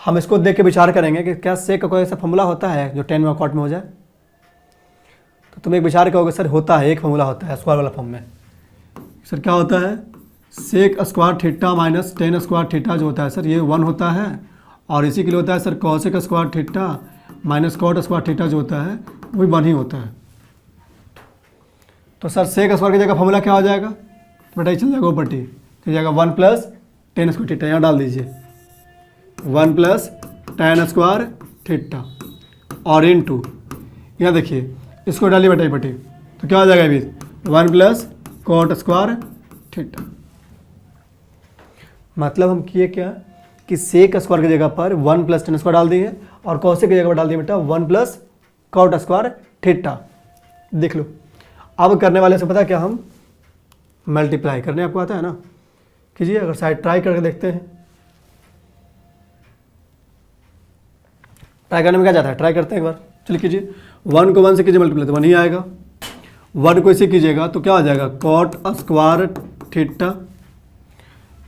हम इसको देख के विचार करेंगे कि क्या सेक का कोई ऐसा फॉर्मूला होता है जो टेन में कॉट में हो जाए। तो तुम एक विचार करोगे सर होता है, एक फॉर्मूला होता है स्क्वायर वाला फॉर्म में। सर क्या होता है, sec square theta minus tan square theta जो होता है सर ये 1 होता है, और इसी के लिए होता है sir cosec square theta minus cot square theta जो होता है वो भी 1 ही होता है। तो सर सेक स्क्वायर की जगह फॉर्मूला क्या हो जाएगा बेटा, ये चल जाएगा ऊपर टी, तो जाएगा 1 प्लस टेन स्क्वायर थीटा, यहाँ डाल दीजिए 1 प्लस टेन स्क्वायर थीटा और इनटू यहाँ देखिए इसको डालिए बेटा पटी, तो क्या हो जाएगा अभी 1 प्लस कॉट स्क्वायर थीटा। मतलब हम किए क्या कि सेक स्क्वायर की जगह पर 1 प्लस टेन स्क्वायर डाल दिए और कॉसेक की जगह पर डाल दिए बेटा 1 प्लस कॉट स्क्वायर थीटा। देख लो अब करने वाले से पता क्या, हम मल्टीप्लाई करने आपको आता है ना, कीजिए अगर साइड ट्राई करके देखते हैं। ट्राई करने में क्या जाता है, ट्राई करते हैं एक बार, चलिए कीजिए। 1 को 1 से कीजिए मल्टीप्लाई तो 1 ही आएगा, 1 को इसे कीजिएगा तो क्या हो जाएगा कॉट स्क्वायर थीटा,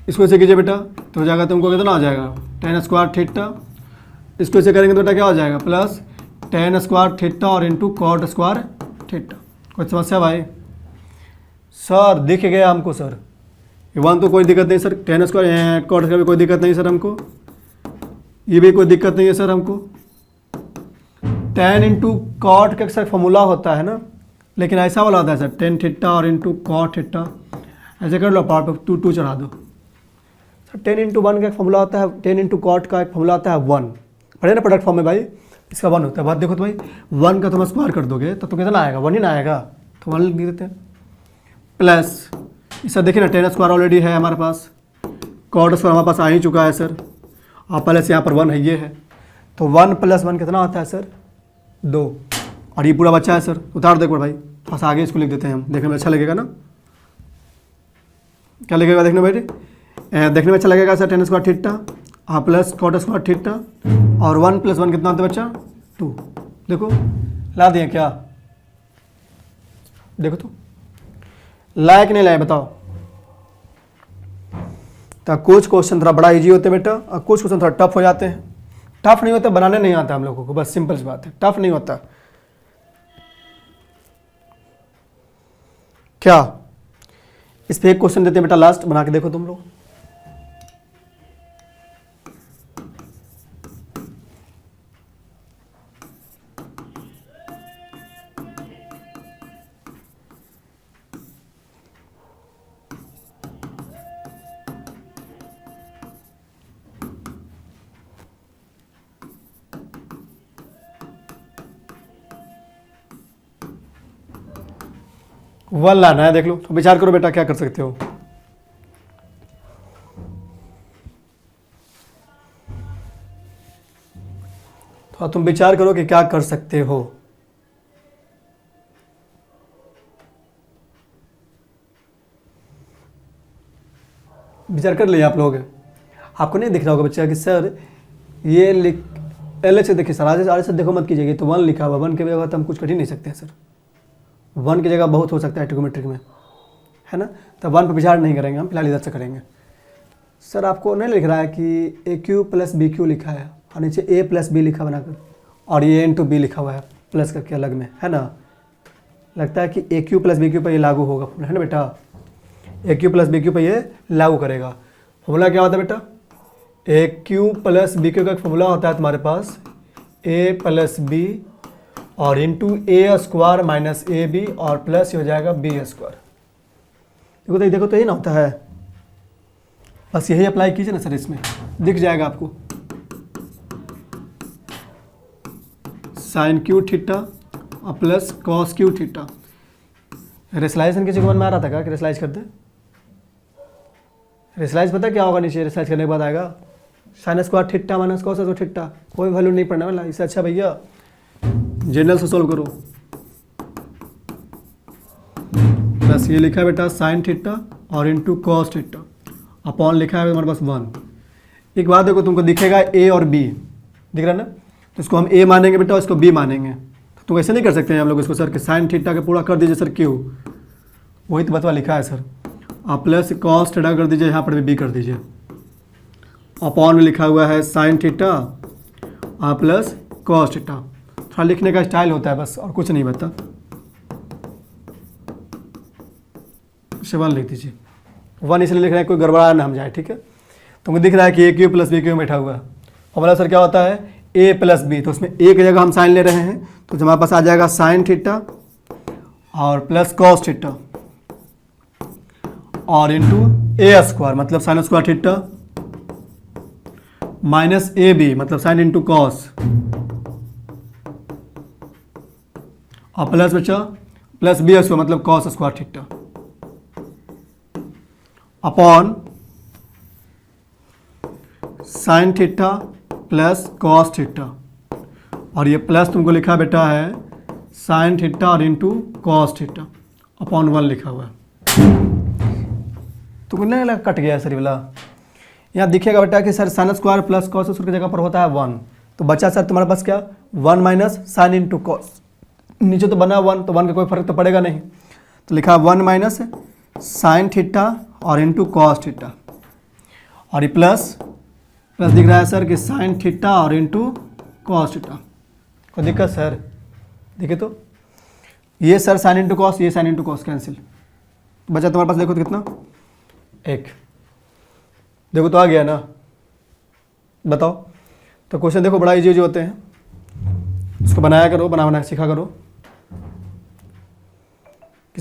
इसको इसे कीजिए बेटा तो हो जाएगा तुमको कितना हो जाएगा टेन स्क्वायर थीटा, इसको इसे करेंगे तो बेटा क्या हो जाएगा प्लस टेन स्क्वायर थीटा और इंटू कॉट स्क्वायर थीटा। कोई समस्या भाई? सर दिख गया हमको सर, 1 तो कोई दिक्कत नहीं sir, tan square cot square भी कोई दिक्कत नहीं सर हमको, ये भी कोई दिक्कत नहीं है सर हमको। टेन इंटू कॉट का सर फॉर्मूला होता है ना, लेकिन ऐसा वाला होता है सर टेन थीटा और इंटू कॉट थीटा, ऐसे कर लो पावर पे 2 चढ़ा दो सर। 10 इंटू 1 का एक फॉर्मूला होता है, 10 इंटू कॉट का एक फॉर्मूला होता है 1, पढ़े ना प्रोडक्ट फॉर्म में भाई, इसका 1 होता है। बात देखो तो भाई 1 का तुम स्क्वायर कर दोगे तो कितना आएगा 1 ही ना आएगा, तो 1 लिख देते हैं प्लस इसका देखिए ना टेन स्क्वायर ऑलरेडी है हमारे पास, कॉट स्क्वायर हमारे पास आ ही चुका है सर, और प्लस यहाँ पर 1 है, ये है तो 1 प्लस 1 कितना होता है सर 2, और ये पूरा बच्चा है सर, उतार दो एक बार भाई, थोड़ा सा आगे इसको लिख देते हैं हम, देखने में अच्छा लगेगा ना। क्या लिखेगा देखने में बेटे, देखने में अच्छा लगेगा sir tan square theta plus cot square theta और 1 प्लस 1 कितना होता है बच्चा 2। देखो ला दिए क्या, देखो तो लाए कि नहीं लाए बताओ। तो कुछ क्वेश्चन थोड़ा बड़ा इजी होते हैं बेटा और कुछ क्वेश्चन थोड़ा टफ हो जाते हैं। टफ नहीं होता, बनाने नहीं आता हम लोगों को, बस सिंपल सी बात है, टफ नहीं होता। क्या इस पे एक क्वेश्चन देते हैं बेटा लास्ट, बना के देखो तुम लोग। वन लाना है, देख लो तो विचार करो बेटा क्या कर सकते हो। तो तुम विचार करो कि क्या कर सकते हो। विचार कर लिया आप लोग, आपको नहीं दिख रहा होगा बच्चा कि सर ये लिख पहले से देखिए सर, आगे से देखो मत कीजिएगा, तो 1 लिखा हुआ, 1 के बगैर तो हम कुछ कर ही नहीं सकते हैं सर, 1 की जगह बहुत हो सकता है ट्रिग्नोमेट्री में, है ना। तो 1 पर विचार नहीं करेंगे हम, फिलहाल इधर से करेंगे। सर आपको नहीं लिख रहा है कि A cube plus B Q लिखा है और नीचे ए प्लस बी लिखा बनाकर, और ये इंटू बी लिखा हुआ है प्लस करके अलग में, है ना। लगता है कि A cube plus B cube पर ये लागू होगा, है ना बेटा, A cube plus B cube पर ये लागू करेगा। फॉर्मूला क्या होता है बेटा, A cube plus B cube का एक फॉर्मूला होता है तुम्हारे पास ए प्लस बी और into A square minus A B और प्लस हो जाएगा बी स्क्वायर। देखो तो ये ना होता है, बस यही अप्लाई कीजिए ना सर, इसमें दिख जाएगा आपको साइन क्यू थीटा और प्लस कॉस क्यू थीटा। रेसलाइजेशन किसी को मन में आ रहा था क्या कि रेसलाइज कर दे? रेसलाइज पता क्या होगा नीचे, रेसलाइज करने के बाद आएगा sign square theta minus cos square theta, कोई वैल्यू नहीं पड़ने वाला। इससे अच्छा भैया जनरल से सॉल्व करो। प्लस ये लिखा है बेटा साइन थीटा और इंटू कॉस थीटा अपॉन लिखा है हमारे पास 1, एक बात देखो, तुमको दिखेगा ए और बी, दिख रहा है ना, तो इसको हम ए मानेंगे बेटा और इसको बी मानेंगे। तो ऐसे नहीं कर सकते हैं हम लोग इसको सर कि साइन थीटा के पूरा कर दीजिए सर क्यू, वही तो बतवा लिखा है सर। और प्लस कॉस थीटा कर दीजिए, यहाँ पर भी बी कर दीजिए। अपॉन में लिखा हुआ है साइन थीटा और प्लस कॉस थीटा। थोड़ा लिखने का स्टाइल होता है बस, और कुछ नहीं बता। 1 लिख दीजिए, 1 इसलिए लिख रहे हैं कोई गड़बड़ा ना हम जाए, ठीक है। तुमको दिख रहा है कि A cube plus B Q बैठा हुआ है। फॉर्मूला सर क्या होता है, ए प्लस बी, तो उसमें ए की जगह हम साइन ले रहे हैं, तो हमारे पास आ जाएगा साइन थीटा और प्लस कॉस थीटा और इंटू ए स्क्वायर मतलब sine square theta minus A B मतलब साइन इंटू कॉस, और प्लस बचा प्लस बी स्क्वायर मतलब cos square theta upon sine theta plus cos theta, और ये प्लस तुमको लिखा बेटा है साइन थीटा और इंटू कॉस थीटा अपॉन 1 लिखा हुआ है। तुमको नहीं लगा कट गया सर वाला? यहाँ दिखेगा बेटा कि sir sign square plus cos square की जगह पर होता है 1, तो बचा सर तुम्हारे पास क्या 1 माइनस साइन इंटू कॉस, नीचे तो बना 1, तो 1 का कोई फर्क तो पड़ेगा नहीं, तो लिखा 1 माइनस साइन थीटा और इंटू कॉस थीटा, और ये प्लस दिख रहा है सर कि साइन थीटा और इंटू कॉस थीटा। कोई दिक्कत सर? देखिए तो ये सर साइन इंटू कॉस, ये साइन इंटू कॉस कैंसिल, बचा तुम्हारे पास देखो तो कितना 1, देखो तो आ गया ना। बताओ तो क्वेश्चन देखो बड़ा इजी होते हैं, इसको बनाया करो, बना सीखा करो।